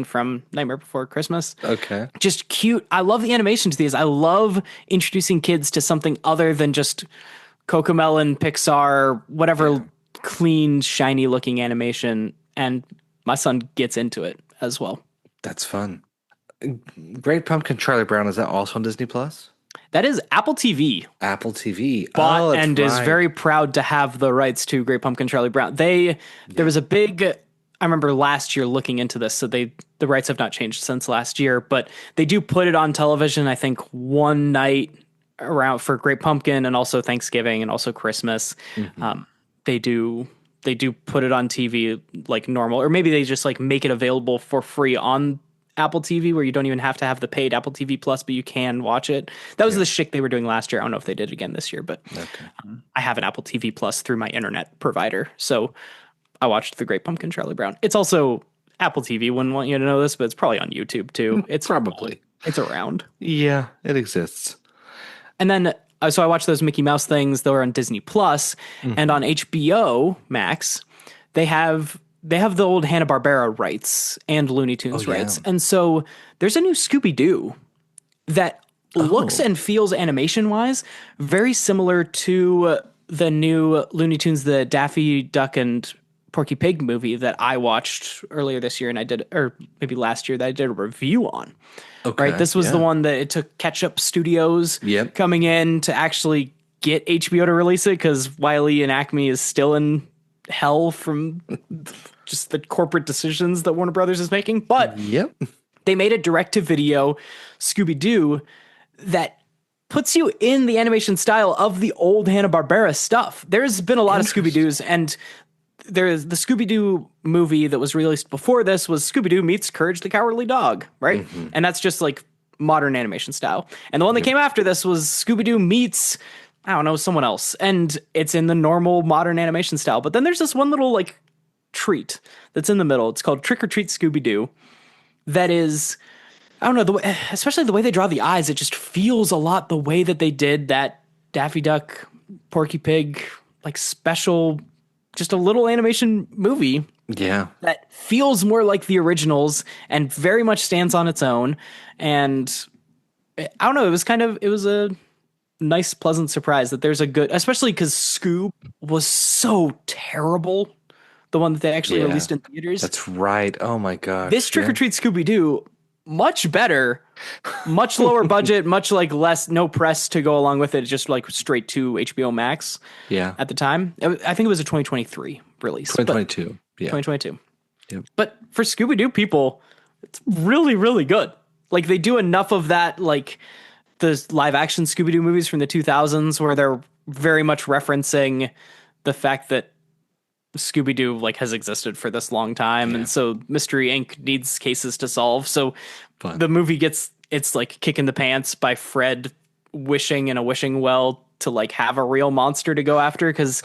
from Nightmare Before Christmas. Okay. Just cute. I love the animation to these. I love introducing kids to something other than just Cocomelon, Pixar, whatever clean, shiny looking animation. And my son gets into it as well. That's fun. Great Pumpkin Charlie Brown, is that also on Disney Plus? That is Apple TV. Apple TV. Bought and is very proud to have the rights to Great Pumpkin Charlie Brown. There was a big, I remember last year looking into this, so the rights have not changed since last year, but they do put it on television, I think, one night around for Great Pumpkin and also Thanksgiving and also Christmas. They do put it on TV like normal, or maybe they just like make it available for free on Apple TV where you don't even have to have the paid Apple TV Plus, but you can watch it. That was the shtick they were doing last year. I don't know if they did it again this year, but I have an Apple TV Plus through my internet provider. So I watched The Great Pumpkin Charlie Brown. It's also Apple TV. Wouldn't want you to know this, but it's probably on YouTube too. It's probably. It's around. Yeah, it exists. And then, so I watched those Mickey Mouse things. They were on Disney Plus, and on HBO Max, they have the old Hanna-Barbera rights and Looney Tunes rights. And so there's a new Scooby-Doo that looks and feels animation-wise very similar to the new Looney Tunes, the Daffy Duck and Porky Pig movie that I watched earlier this year, and I did, or maybe last year, that I did a review on. Okay, right, this was the one that it took Ketchup Studios coming in to actually get HBO to release it because Wiley and Acme is still in hell from just the corporate decisions that Warner Brothers is making. But they made a direct-to-video Scooby-Doo that puts you in the animation style of the old Hanna-Barbera stuff. There's been a lot of Scooby-Doos, and there's the Scooby-Doo movie that was released before this was Scooby-Doo meets Courage the Cowardly Dog, right? And that's just like modern animation style. And the one that came after this was Scooby-Doo meets, I don't know, someone else. And it's in the normal modern animation style. But then there's this one little like treat that's in the middle. It's called Trick or Treat Scooby-Doo. That is, I don't know, especially the way they draw the eyes, it just feels a lot the way that they did that Daffy Duck, Porky Pig, like special, just a little animation movie. Yeah. That feels more like the originals and very much stands on its own. And I don't know, it was a nice, pleasant surprise that there's a good, especially because Scoob was so terrible. The one that they actually released in theaters. That's right. Oh my God. This Trick or Treat Scooby-Doo, much better, much lower budget, much like less, no press to go along with it. Just like straight to HBO Max. Yeah. At the time, I think it was a 2023 release. 2022. Yeah. 2022. Yep. But for Scooby-Doo people, it's really, really good. Like they do enough of that, like the live action Scooby-Doo movies from the 2000s where they're very much referencing the fact that Scooby-Doo like has existed for this long time. Yeah. And so Mystery Inc. needs cases to solve. So Fun. the movie gets its like kick in the pants by Fred wishing in a wishing well to like have a real monster to go after because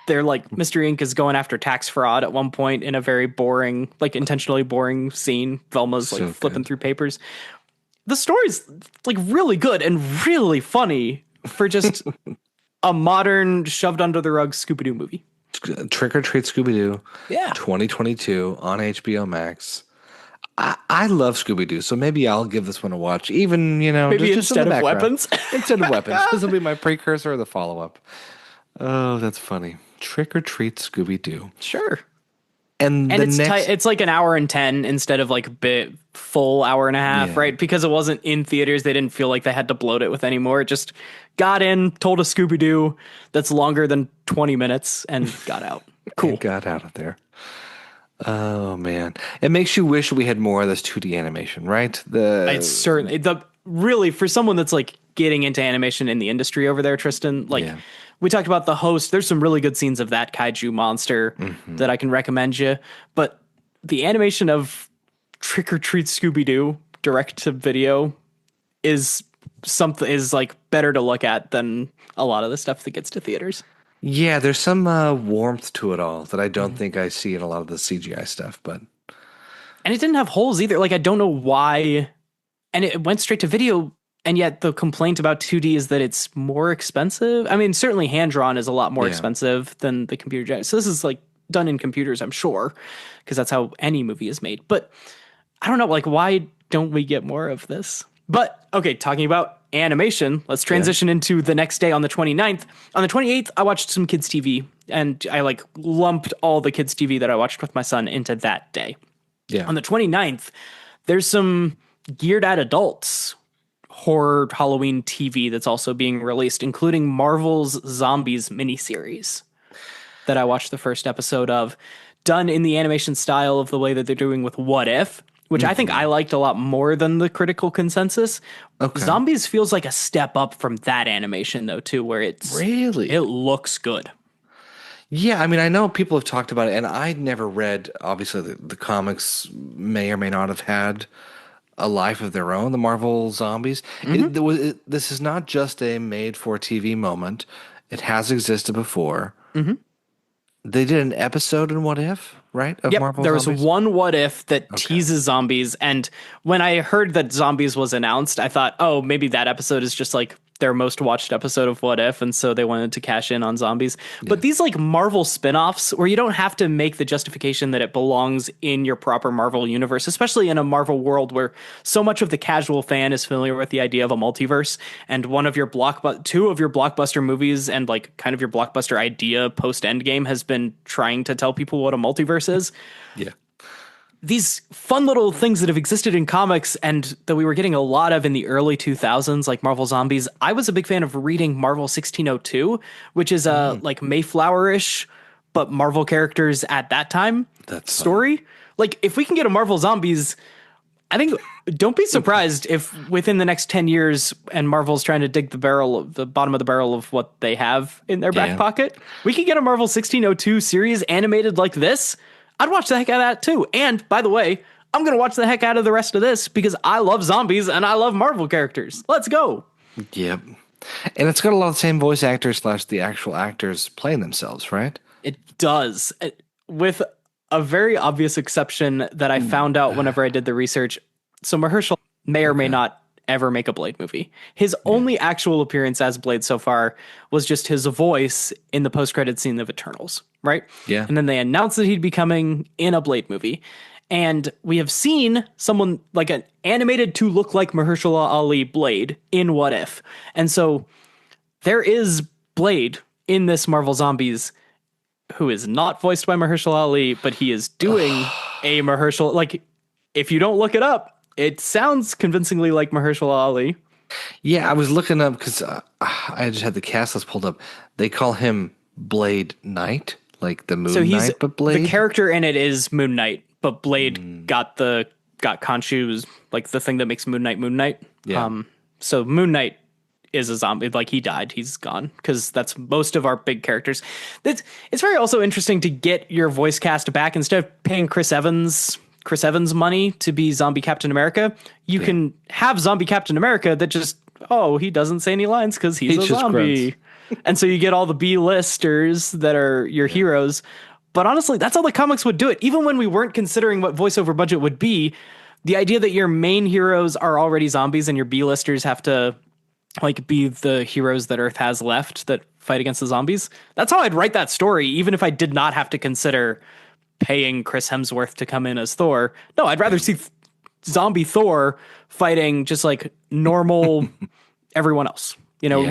they're like Mystery Inc. is going after tax fraud at one point in a very boring, like intentionally boring scene. Velma's like So flipping good. through papers. The story's like really good and really funny for just a modern shoved under the rug Scooby-Doo movie. Trick or Treat Scooby Doo, Yeah. 2022 on HBO Max. I love Scooby Doo, so maybe I'll give this one a watch. Even Maybe just in the instead of background. weapons. Instead of weapons, this will be my precursor or the follow up. Oh, that's funny. Trick or Treat Scooby Doo, Sure. and And the it's next, it's like an hour and 10 instead of like a bit full hour and a half, Yeah. right? Because it wasn't in theaters. They didn't feel like they had to bloat it with any more. It just got in, told a Scooby-Doo that's longer than 20 minutes and got out. Cool. got out of there. Oh man, it makes you wish we had more of this 2D animation, right? It's certainly the really for someone that's like getting into animation in the industry over there, Tristan, like Yeah. we talked about The Host. There's some really good scenes of that kaiju monster that I can recommend you. But the animation of Trick or Treat Scooby-Doo direct to video is like better to look at than a lot of the stuff that gets to theaters. Yeah, there's some warmth to it all that I don't think I see in a lot of the CGI stuff, but And it didn't have holes either. Like I don't know why. And it went straight to video. And yet the complaint about 2D is that it's more expensive. I mean, certainly hand drawn is a lot more Yeah. expensive than the computer generated. So this is like done in computers, I'm sure, because that's how any movie is made. But I don't know, like, why don't we get more of this? But okay, talking about animation, let's transition into the next day on the 29th. On the 28th, I watched some kids' TV and I like lumped all the kids' TV that I watched with my son into that day. yeah. On the 29th, there's some geared at adults horror Halloween TV that's also being released, including Marvel's Zombies miniseries that I watched the first episode of, done in the animation style of the way that they're doing with What If, which I think I liked a lot more than the critical consensus. Okay. Zombies feels like a step up from that animation though, too, where Really? it looks good. Yeah, I mean, I know people have talked about it, and I never read. Obviously, the comics may or may not have had a life of their own. The Marvel Zombies. This is not just a made-for-TV moment. It has existed before. They did an episode in What If, right? Of Yep, Marvel there was Zombies? one What If that teases zombies, and when I heard that Zombies was announced, I thought, oh, maybe that episode is just like their most watched episode of What If, and so they wanted to cash in on zombies. But these like Marvel spin-offs, where you don't have to make the justification that it belongs in your proper Marvel universe, especially in a Marvel world where so much of the casual fan is familiar with the idea of a multiverse, and two of your blockbuster movies and like kind of your blockbuster idea post Endgame has been trying to tell people what a multiverse is. Yeah. These fun little things that have existed in comics and that we were getting a lot of in the early 2000s, like Marvel Zombies. I was a big fan of reading Marvel 1602, which is a like Mayflower-ish, but Marvel characters at that time That's story. Like if we can get a Marvel Zombies, I think don't be surprised if within the next 10 years and Marvel's trying to dig the bottom of the barrel of what they have in their back pocket, we could get a Marvel 1602 series animated like this. I'd watch the heck out of that too. And by the way, I'm going to watch the heck out of the rest of this because I love zombies and I love Marvel characters. Let's go. Yep. And it's got a lot of the same voice actors / the actual actors playing themselves, right? It does. With a very obvious exception that I found out whenever I did the research. So Mahershala may or may not ever make a Blade movie. His only actual appearance as Blade so far was just his voice in the post-credit scene of Eternals, right? Yeah. And then they announced that he'd be coming in a Blade movie. And we have seen someone like an animated to look like Mahershala Ali Blade in What If. And so there is Blade in this Marvel Zombies who is not voiced by Mahershala Ali, but he is doing a Mahershala. Like, if you don't look it up, it sounds convincingly like Mahershala Ali. Yeah, I was looking up because I just had the cast list pulled up. They call him Blade Knight, like the Moon Knight, but Blade. The character in it is Moon Knight, but Blade got Khonshu's, like the thing that makes Moon Knight. Yeah. So Moon Knight is a zombie. Like he died, he's gone, because that's most of our big characters. It's very also interesting to get your voice cast back instead of paying Chris Evans money to be zombie Captain America. You can have zombie Captain America that just, he doesn't say any lines because he's a zombie. And so you get all the B-listers that are your heroes. But honestly, that's how the comics would do it. Even when we weren't considering what voiceover budget would be, the idea that your main heroes are already zombies and your B-listers have to like be the heroes that Earth has left that fight against the zombies. That's how I'd write that story, even if I did not have to consider paying Chris Hemsworth to come in as Thor. No, I'd rather see zombie Thor fighting just like normal everyone else. You know,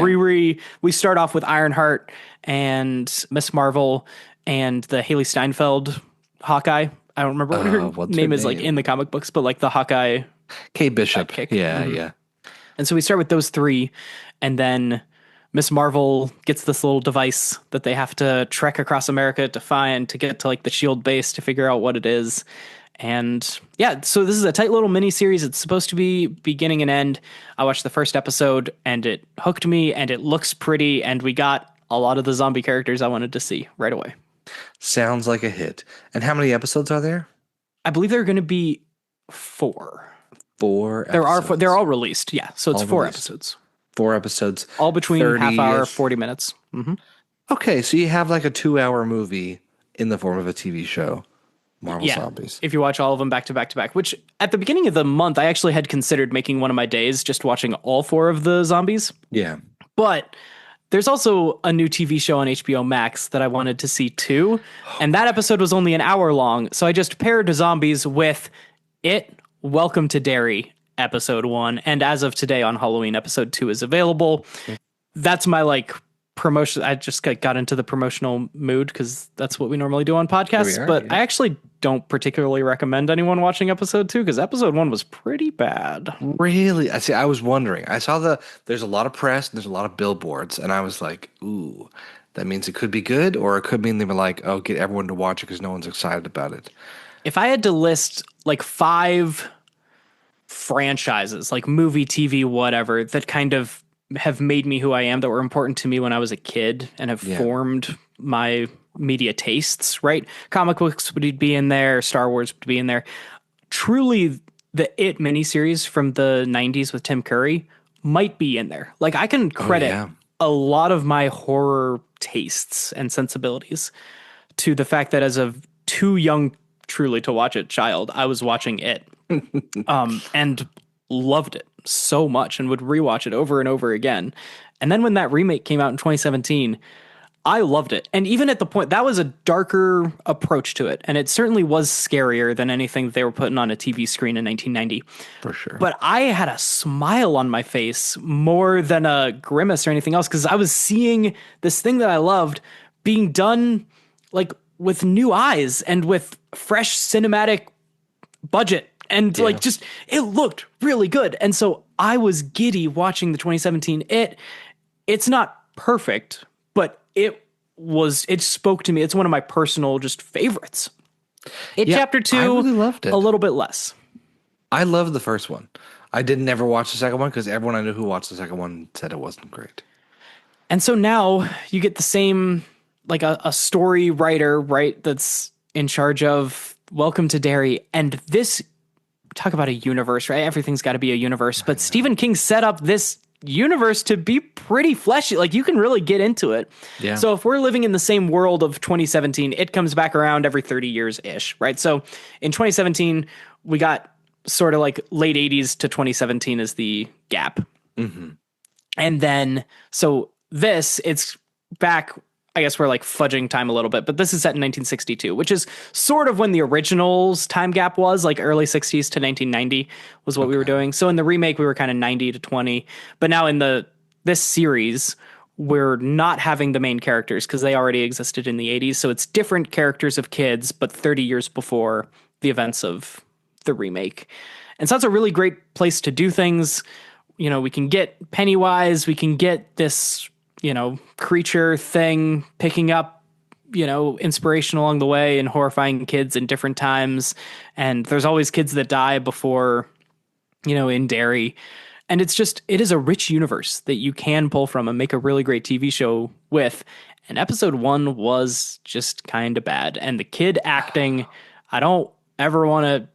we start off with Ironheart and Miss Marvel and the Haley Steinfeld Hawkeye. I don't remember what her name is like in the comic books, but like the Hawkeye. Kate Bishop. Yeah. And so we start with those three, and then Miss Marvel gets this little device that they have to trek across America to find to get to like the SHIELD base to figure out what it is. And yeah, so this is a tight little mini series. It's supposed to be beginning and end. I watched the first episode and it hooked me, and it looks pretty, and we got a lot of the zombie characters I wanted to see right away. Sounds like a hit. And how many episodes are there? I believe there are going to be 4. 4 episodes. They're all released. Yeah. So it's 4 episodes. 4 episodes. All between half hour, 40 minutes. Mm-hmm. Okay. So you have like a 2-hour movie in the form of a TV show. Marvel Zombies. If you watch all of them back to back to back, which at the beginning of the month, I actually had considered making one of my days just watching all 4 of the zombies. Yeah. But there's also a new TV show on HBO Max that I wanted to see too. And that episode was only an hour long. So I just paired zombies with It, Welcome to Derry, episode 1. And as of today on Halloween, episode 2 is available. That's my like promotion. I just got into the promotional mood because that's what we normally do on podcasts. But I actually don't particularly recommend anyone watching episode 2 because episode 1 was pretty bad. Really? I was wondering. I saw there's a lot of press and there's a lot of billboards, and I was like, ooh, that means it could be good, or it could mean they were like, oh, get everyone to watch it because no one's excited about it. If I had to list like 5 franchises, like movie, TV, whatever, that kind of have made me who I am, that were important to me when I was a kid and have formed my media tastes, right? Comic books would be in there, Star Wars would be in there. Truly, the It miniseries from the 90s with Tim Curry might be in there. Like I can credit a lot of my horror tastes and sensibilities to the fact that as a too young truly to watch it child, I was watching It and loved it so much and would rewatch it over and over again. And then when that remake came out in 2017, I loved it. And even at the point, that was a darker approach to it. And it certainly was scarier than anything they were putting on a TV screen in 1990. For sure. But I had a smile on my face more than a grimace or anything else, because I was seeing this thing that I loved being done like with new eyes and with fresh cinematic budget. And like just, it looked really good. And so I was giddy watching the 2017 It's not perfect, but it spoke to me. It's one of my personal just favorites. Chapter 2, I really loved it. A little bit less. I loved the first one. I did never watch the second one because everyone I knew who watched the second one said it wasn't great. And so now you get the same, like a story writer, right? That's in charge of Welcome to Derry. And this, talk about a universe, right? Everything's got to be a universe. But Stephen King set up this universe to be pretty fleshy. Like you can really get into it. Yeah. So if we're living in the same world of 2017, it comes back around every 30 years ish, right? So in 2017, we got sort of like late 80s to 2017 is the gap. Mm-hmm. And then, so it's back, I guess we're like fudging time a little bit, but this is set in 1962, which is sort of when the original's time gap was, like early 60s to 1990 was what we were doing. So in the remake, we were kind of 90 to 20. But now in this series, we're not having the main characters because they already existed in the 80s. So it's different characters of kids, but 30 years before the events of the remake. And so that's a really great place to do things. You know, we can get Pennywise, we can get this, creature thing picking up, inspiration along the way and horrifying kids in different times. And there's always kids that die before, in Derry. And it is a rich universe that you can pull from and make a really great TV show with. And episode 1 was just kind of bad. And the kid acting, I don't ever want to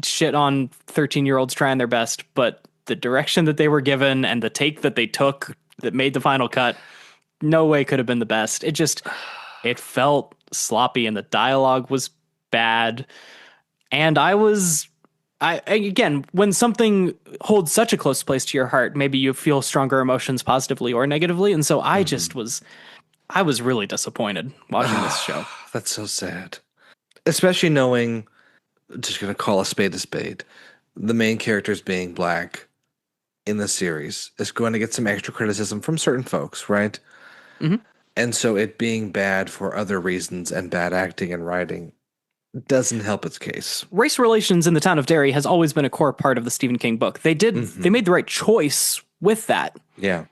shit on 13-year-olds trying their best, but the direction that they were given and the take that they took that made the final cut, no way could have been the best. It felt sloppy and the dialogue was bad. And again, when something holds such a close place to your heart, maybe you feel stronger emotions positively or negatively. And so I was really disappointed watching this show. That's so sad. Especially knowing, just going to call a spade, the main characters being black in the series is going to get some extra criticism from certain folks, right? Mm-hmm. And so it being bad for other reasons and bad acting and writing doesn't help its case. Race relations in the town of Derry has always been a core part of the Stephen King book. They made the right choice with that. Yeah.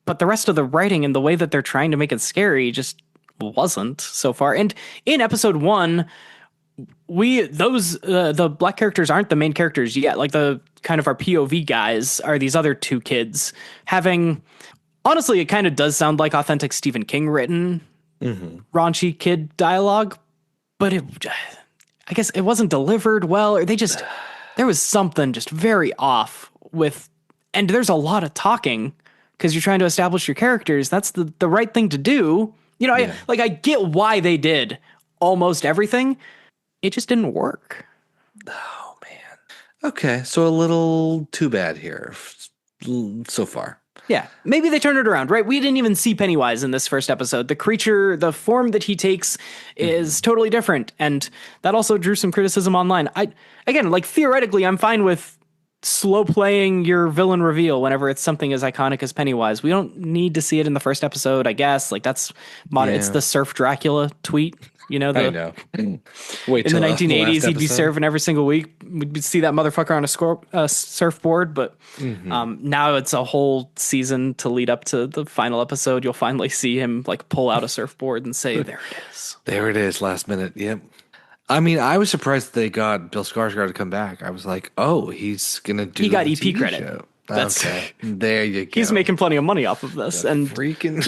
But the rest of the writing and the way that they're trying to make it scary just wasn't so far. And in episode 1, the black characters aren't the main characters yet. Like the kind of our POV guys are these other 2 kids having, honestly, it kind of does sound like authentic Stephen King written raunchy kid dialogue, but I guess it wasn't delivered well, or there was something just very off with, and there's a lot of talking because you're trying to establish your characters. That's the right thing to do. I get why they did almost everything. It just didn't work. Oh, man. Okay, so a little too bad here so far. Yeah, maybe they turned it around, right? We didn't even see Pennywise in this first episode. The creature, the form that he takes is totally different. And that also drew some criticism online. Theoretically, I'm fine with slow playing your villain reveal whenever it's something as iconic as Pennywise. We don't need to see it in the first episode, I guess. It's the Surf Dracula tweet. I know. Wait in the till 1980s, the he'd be surfing every single week. We'd see that motherfucker on a surfboard. But now it's a whole season to lead up to the final episode. You'll finally see him pull out a surfboard and say, "There it is." There it is. Last minute. Yep. I mean, I was surprised they got Bill Skarsgård to come back. I was like, oh, he's gonna do. He got the EP TV Credit. Show. Okay, there you go. He's making plenty of money off of this, and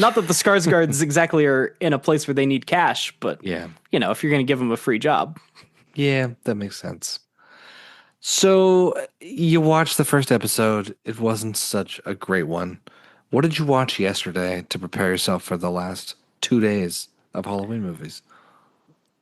not that the Skarsgårds exactly are in a place where they need cash, but if you're going to give them a free job, that makes sense. So you watched the first episode. It wasn't such a great one. What did you watch yesterday to prepare yourself for the last 2 days of Halloween movies?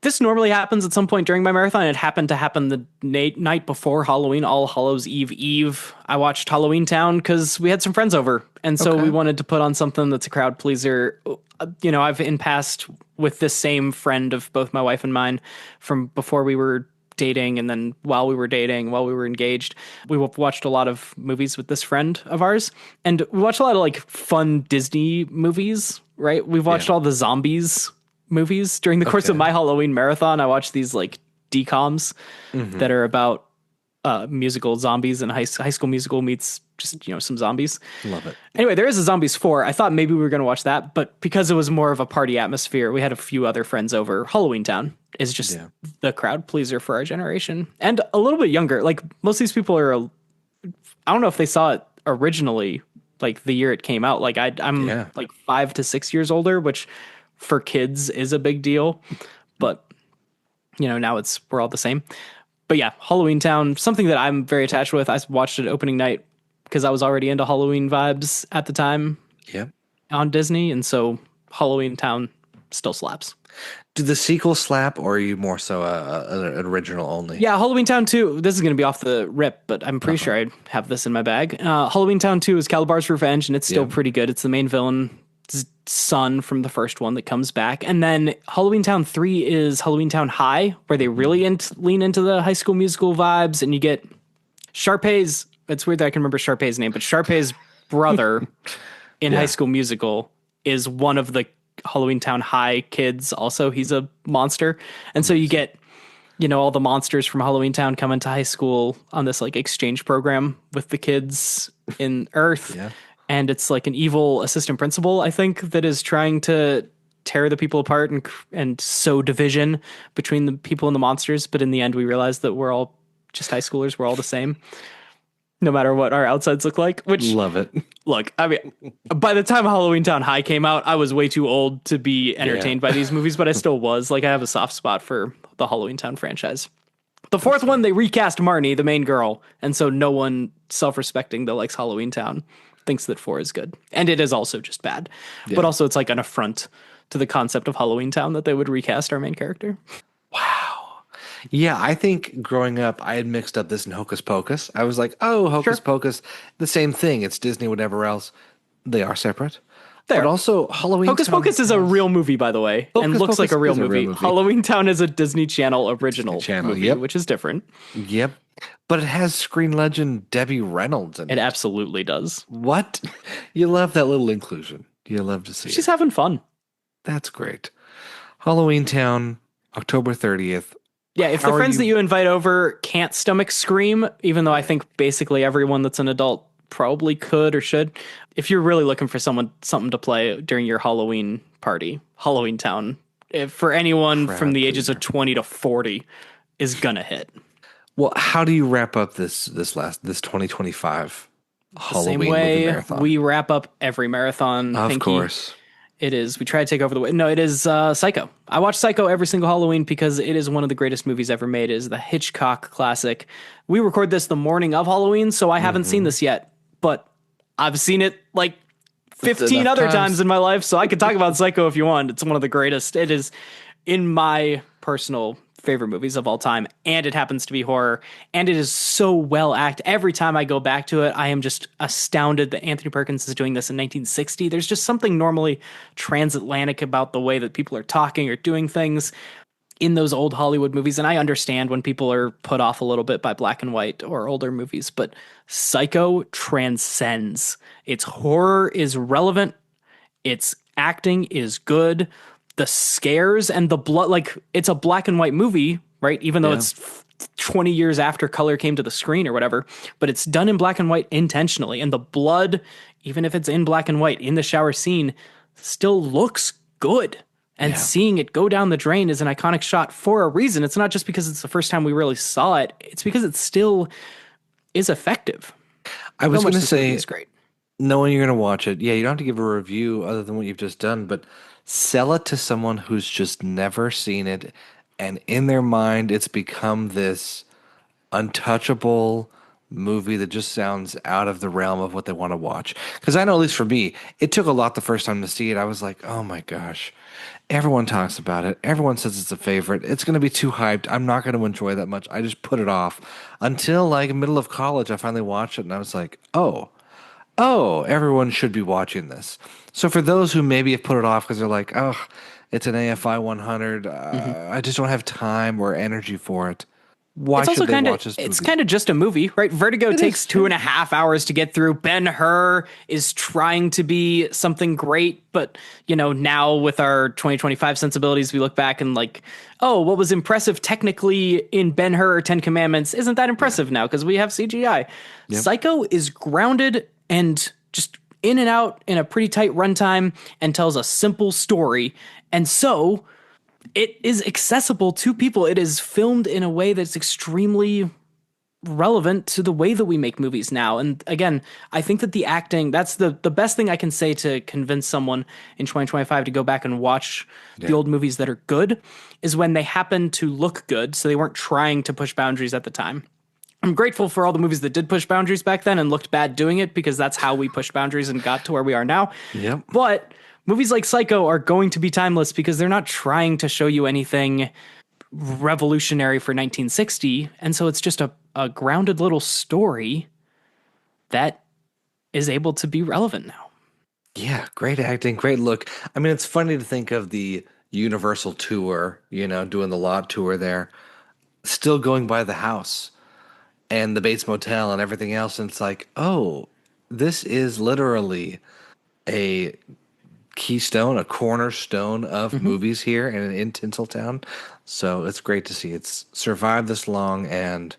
This normally happens at some point during my marathon. It happened to happen the night before Halloween, All Hallows Eve. I watched Halloween Town because we had some friends over. And so we wanted to put on something that's a crowd pleaser. I've in past with this same friend of both my wife and mine from before we were dating. And then while we were dating, while we were engaged, we watched a lot of movies with this friend of ours. And we watched a lot of fun Disney movies, right? We've watched all the Zombies movies during the course of my Halloween marathon. I watched these DComs that are about musical zombies, and High School Musical meets just some zombies. Love it. Anyway, there is a Zombies 4. I thought maybe we were going to watch that, but because it was more of a party atmosphere, we had a few other friends over. Halloween Town is just the crowd pleaser for our generation and a little bit younger. Most of these people are I don't know if they saw it originally the year it came out. I'm 5 to 6 years older, which for kids is a big deal, but now we're all the same. But yeah, Halloween Town, something that I'm very attached with. I watched it opening night because I was already into Halloween vibes at the time. Yeah. On Disney, and so Halloween Town still slaps. Do the sequels slap, or are you more so an original only? Yeah, Halloween Town 2. This is going to be off the rip, but I'm pretty sure I have this in my bag. Halloween Town 2 is Calabar's Revenge, and it's still pretty good. It's the main villain son from the first one that comes back. And then Halloween Town 3 is Halloween Town High, where they really lean into the High School Musical vibes, and you get Sharpay's, it's weird that I can remember Sharpay's name, but Sharpay's brother in High School Musical is one of the Halloween Town High kids. Also, he's a monster. And so you get, all the monsters from Halloween Town coming to high school on this exchange program with the kids in Earth. Yeah. And it's an evil assistant principal, I think, that is trying to tear the people apart and sow division between the people and the monsters. But in the end, we realize that we're all just high schoolers. We're all the same, no matter what our outsides look like. Which, Love it. look, I mean, by the time Halloween Town High came out, I was way too old to be entertained by these movies, but I still was. Like, I have a soft spot for the Halloween Town franchise. The fourth one, they recast Marnie, the main girl, and so no one self-respecting that likes Halloween Town thinks that 4 is good. And it is also just bad. But also it's like an affront to the concept of Halloween Town that they would recast our main character. Wow. Yeah, I think growing up, I had mixed up this and Hocus Pocus. I was like, oh, Hocus Pocus, the same thing. It's Disney, whatever else. They are separate. There. But also, Halloween Hocus Town Pocus is a real movie, by the way, and looks Pocus like a real is a movie. real movie. Halloween Town is a Disney Channel original movie, which is different. Yep. But it has screen legend Debbie Reynolds in it. It absolutely does. What? You love that little inclusion. You love to see She's it. having fun. That's great. Halloween Town, October 30th. Yeah, if the friends that you invite over can't stomach Scream, even though I think basically everyone that's an adult probably could or should, if you're really looking for something to play during your Halloween party, Halloween Town, for anyone from the ages of 20 to 40 is gonna hit. Well, how do you wrap up this 2025 Halloween Same way movie marathon? we wrap up every marathon. Of course. It is. We try to take over the way. No, it is Psycho. I watch Psycho every single Halloween because it is one of the greatest movies ever made. It is the Hitchcock classic. We record this the morning of Halloween, so I haven't seen this yet, but I've seen it like 15 other times in my life, so I could talk about Psycho if you want. It's one of the greatest. It is in my personal favorite movies of all time, and it happens to be horror, and it is so well acted. Every time I go back to it, I am just astounded that Anthony Perkins is doing this in 1960. There's just something normally transatlantic about the way that people are talking or doing things in those old Hollywood movies, and I understand when people are put off a little bit by black and white or older movies, but Psycho transcends. Its horror is relevant, its acting is good, the scares and the blood, like, it's a black and white movie, right? Even though it's 20 years after color came to the screen or whatever, but it's done in black and white intentionally. And the blood, even if it's in black and white in the shower scene, still looks good. And seeing it go down the drain is an iconic shot for a reason. It's not just because it's the first time we really saw it. It's because it still is effective. I was going to say, it's great. Knowing you're going to watch it, you don't have to give a review other than what you've just done, but sell it to someone who's just never seen it, and in their mind, it's become this untouchable movie that just sounds out of the realm of what they want to watch. Because I know, at least for me, it took a lot the first time to see it. I was like, oh my gosh, everyone talks about it. Everyone says it's a favorite. It's going to be too hyped. I'm not going to enjoy that much. I just put it off until like middle of college. I finally watched it, and I was like, oh, everyone should be watching this. So for those who maybe have put it off because they're like, oh, it's an AFI 100, I just don't have time or energy for it. Why should they watch this movie? It's kind of just a movie, right? Vertigo takes 2.5 hours to get through. Ben-Hur is trying to be something great, but now with our 2025 sensibilities, we look back and like, oh, what was impressive technically in Ben-Hur or 10 Commandments isn't that impressive now because we have CGI. Yep. Psycho is grounded and just in and out in a pretty tight runtime and tells a simple story. And so it is accessible to people. It is filmed in a way that's extremely relevant to the way that we make movies now. And again, I think that the acting, that's the best thing I can say to convince someone in 2025 to go back and watch the old movies that are good, is when they happen to look good. So they weren't trying to push boundaries at the time. I'm grateful for all the movies that did push boundaries back then and looked bad doing it, because that's how we pushed boundaries and got to where we are now. Yep. But movies like Psycho are going to be timeless because they're not trying to show you anything revolutionary for 1960. And so it's just a grounded little story that is able to be relevant now. Yeah, great acting, great look. I mean, it's funny to think of the Universal tour, doing the lot tour there, still going by the house and the Bates Motel and everything else. And it's like, oh, this is literally a keystone, a cornerstone of movies here in Tinseltown. So it's great to see it's survived this long and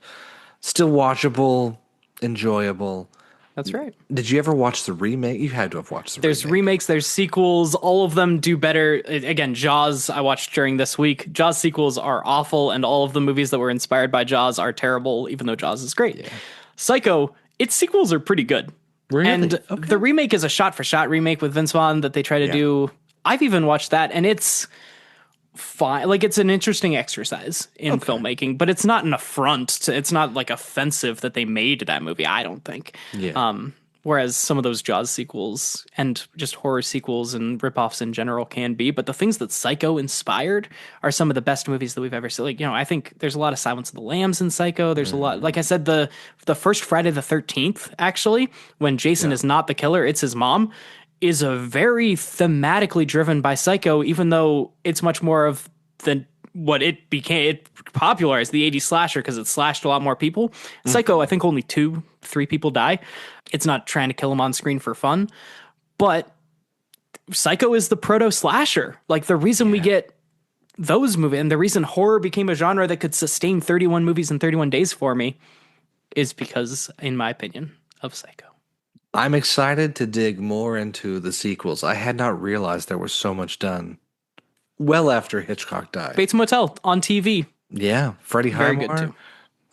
still watchable, enjoyable. That's right. Did you ever watch the remake? You had to have watched the There's remake. remakes, there's sequels. All of them do better. Again, Jaws, I watched during this week. Jaws sequels are awful, and all of the movies that were inspired by Jaws are terrible, even though Jaws is great. Yeah. Psycho, its sequels are pretty good. Really? And Okay. the remake is a shot for shot remake with Vince Vaughn that they try to Yeah. do. I've even watched that, and it's fine. Like, it's an interesting exercise in filmmaking, but it's not an affront. It's not like offensive that they made that movie, I don't think. Yeah. Whereas some of those Jaws sequels and just horror sequels and ripoffs in general can be, but the things that Psycho inspired are some of the best movies that we've ever seen. Like, I think there's a lot of Silence of the Lambs in Psycho. There's a lot, like I said, the first Friday the 13th, actually, when Jason is not the killer, it's his mom, is a very thematically driven by Psycho, even though it's much more of the what it became. It popularized the 80s slasher because it slashed a lot more people. Psycho, I think only 2-3 people die. It's not trying to kill them on screen for fun, but Psycho is the proto slasher. Like, the reason we get those movies and the reason horror became a genre that could sustain 31 movies in 31 days for me is because, in my opinion, of Psycho. I'm excited to dig more into the sequels. I had not realized there was so much done well after Hitchcock died. Bates Motel on TV. Yeah, Freddie Very Highmore. good, too.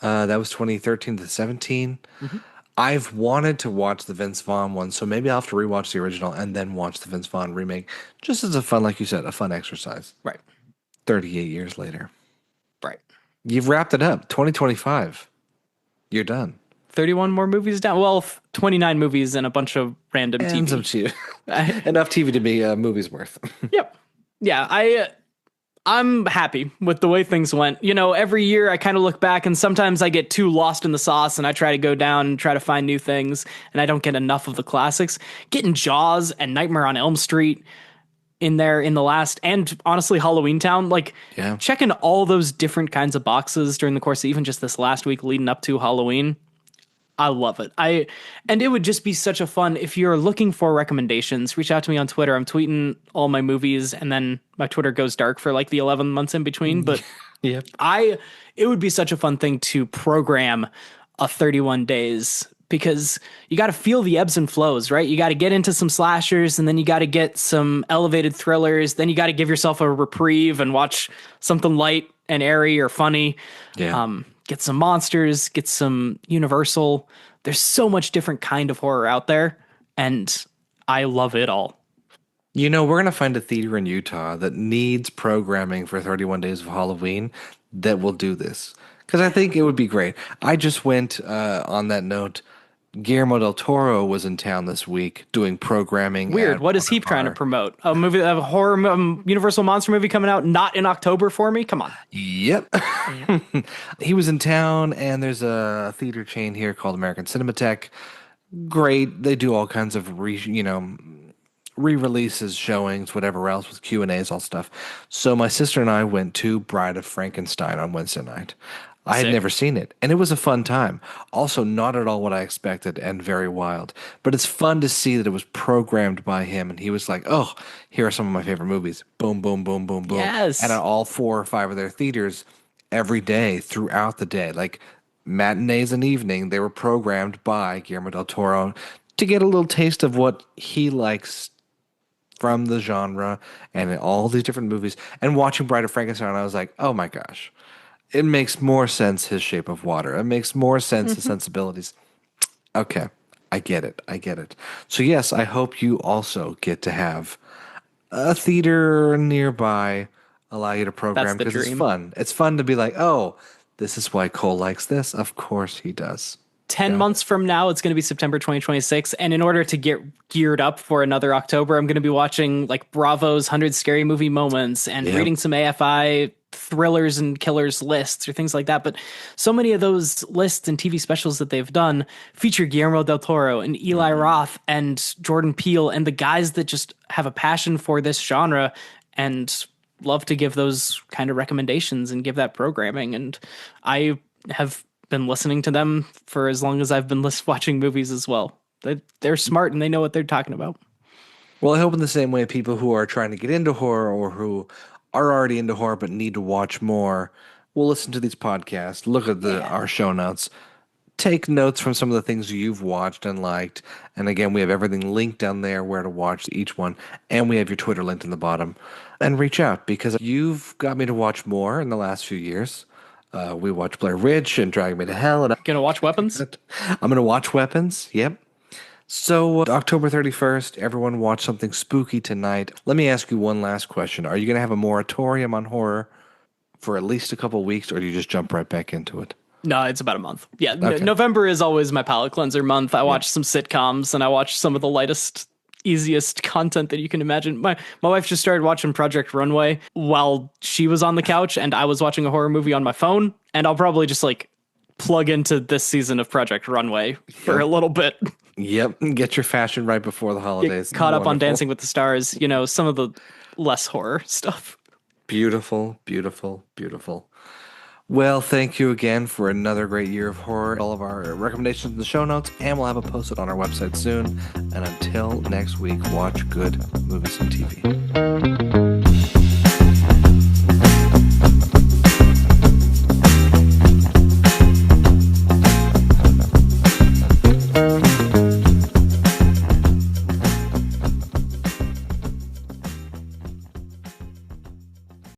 That was 2013 to 17. Mm-hmm. I've wanted to watch the Vince Vaughn one, so maybe I'll have to rewatch the original and then watch the Vince Vaughn remake, just as a fun, like you said, a fun exercise. Right. 38 years later. Right. You've wrapped it up. 2025. You're done. 31 more movies down. Well, 29 movies and a bunch of random And some TV. enough TV to be a movie's worth. Yep. Yeah, I'm happy with the way things went. Every year I kind of look back and sometimes I get too lost in the sauce and I try to go down and try to find new things and I don't get enough of the classics. Getting Jaws and Nightmare on Elm Street in there in the last, and honestly Halloween Town, like checking all those different kinds of boxes during the course of even just this last week leading up to Halloween. I love it. And it would just be such a fun, if you're looking for recommendations, reach out to me on Twitter. I'm tweeting all my movies and then my Twitter goes dark for like the 11 months in between. But Yep. it would be such a fun thing to program a 31 days because you got to feel the ebbs and flows, right? You got to get into some slashers and then you got to get some elevated thrillers. Then you got to give yourself a reprieve and watch something light and airy or funny. Yeah. Get some monsters, get some Universal. There's so much different kind of horror out there, and I love it all. We're going to find a theater in Utah that needs programming for 31 Days of Halloween that will do this. Because I think it would be great. I just went, on that note, Guillermo del Toro was in town this week doing programming. Weird. What is he trying to promote? A movie, a horror, Universal monster movie coming out not in October for me? Come on. Yep. He was in town, and there's a theater chain here called American Cinematheque. Great. They do all kinds of re-releases, showings, whatever else with Q&As, all stuff. So my sister and I went to Bride of Frankenstein on Wednesday night. I had never seen it, and it was a fun time. Also, not at all what I expected and very wild. But it's fun to see that it was programmed by him, and he was like, oh, here are some of my favorite movies. Boom, boom, boom, boom, boom. Yes. And at all 4 or 5 of their theaters every day throughout the day. Like matinees and evening, they were programmed by Guillermo del Toro to get a little taste of what he likes from the genre and all these different movies. And watching Bride of Frankenstein, I was like, oh my gosh. It makes more sense, his Shape of Water. It makes more sense, his sensibilities. Okay, I get it. So yes, I hope you also get to have a theater nearby allow you to program because it's fun. It's fun to be like, oh, this is why Cole likes this. Of course he does. 10 months from now, it's going to be September 2026. And in order to get geared up for another October, I'm going to be watching like Bravo's 100 Scary Movie Moments and reading some AFI thrillers and killers lists or things like that. But so many of those lists and TV specials that they've done feature Guillermo del Toro and Eli Roth and Jordan Peele and the guys that just have a passion for this genre and love to give those kind of recommendations and give that programming. And I have been listening to them for as long as I've been watching movies as well. They're smart and they know what they're talking about. Well, I hope in the same way people who are trying to get into horror or who are already into horror but need to watch more will listen to these podcasts, look at our show notes, take notes from some of the things you've watched and liked. And again, we have everything linked down there where to watch each one. And we have your Twitter linked in the bottom. And reach out because you've got me to watch more in the last few years. We watched Blair Witch and Drag Me to Hell. And Gonna watch Weapons? I'm going to watch Weapons. Yep. So, October 31st, everyone watch something spooky tonight. Let me ask you one last question. Are you going to have a moratorium on horror for at least a couple of weeks, or do you just jump right back into it? No, it's about a month. Yeah, Okay. November is always my palate cleanser month. I watch some sitcoms and I watch some of the lightest, easiest content that you can imagine. My wife just started watching Project Runway while she was on the couch, and I was watching a horror movie on my phone. And I'll probably just like plug into this season of Project Runway for a little bit. Yep, get your fashion right before the holidays. Get caught up on Wonderful. Dancing with the Stars. You know, some of the less horror stuff. Beautiful, beautiful, beautiful. Well, thank you again for another great year of horror. All of our recommendations in the show notes, and we'll have it posted on our website soon. And until next week, watch good movies and TV.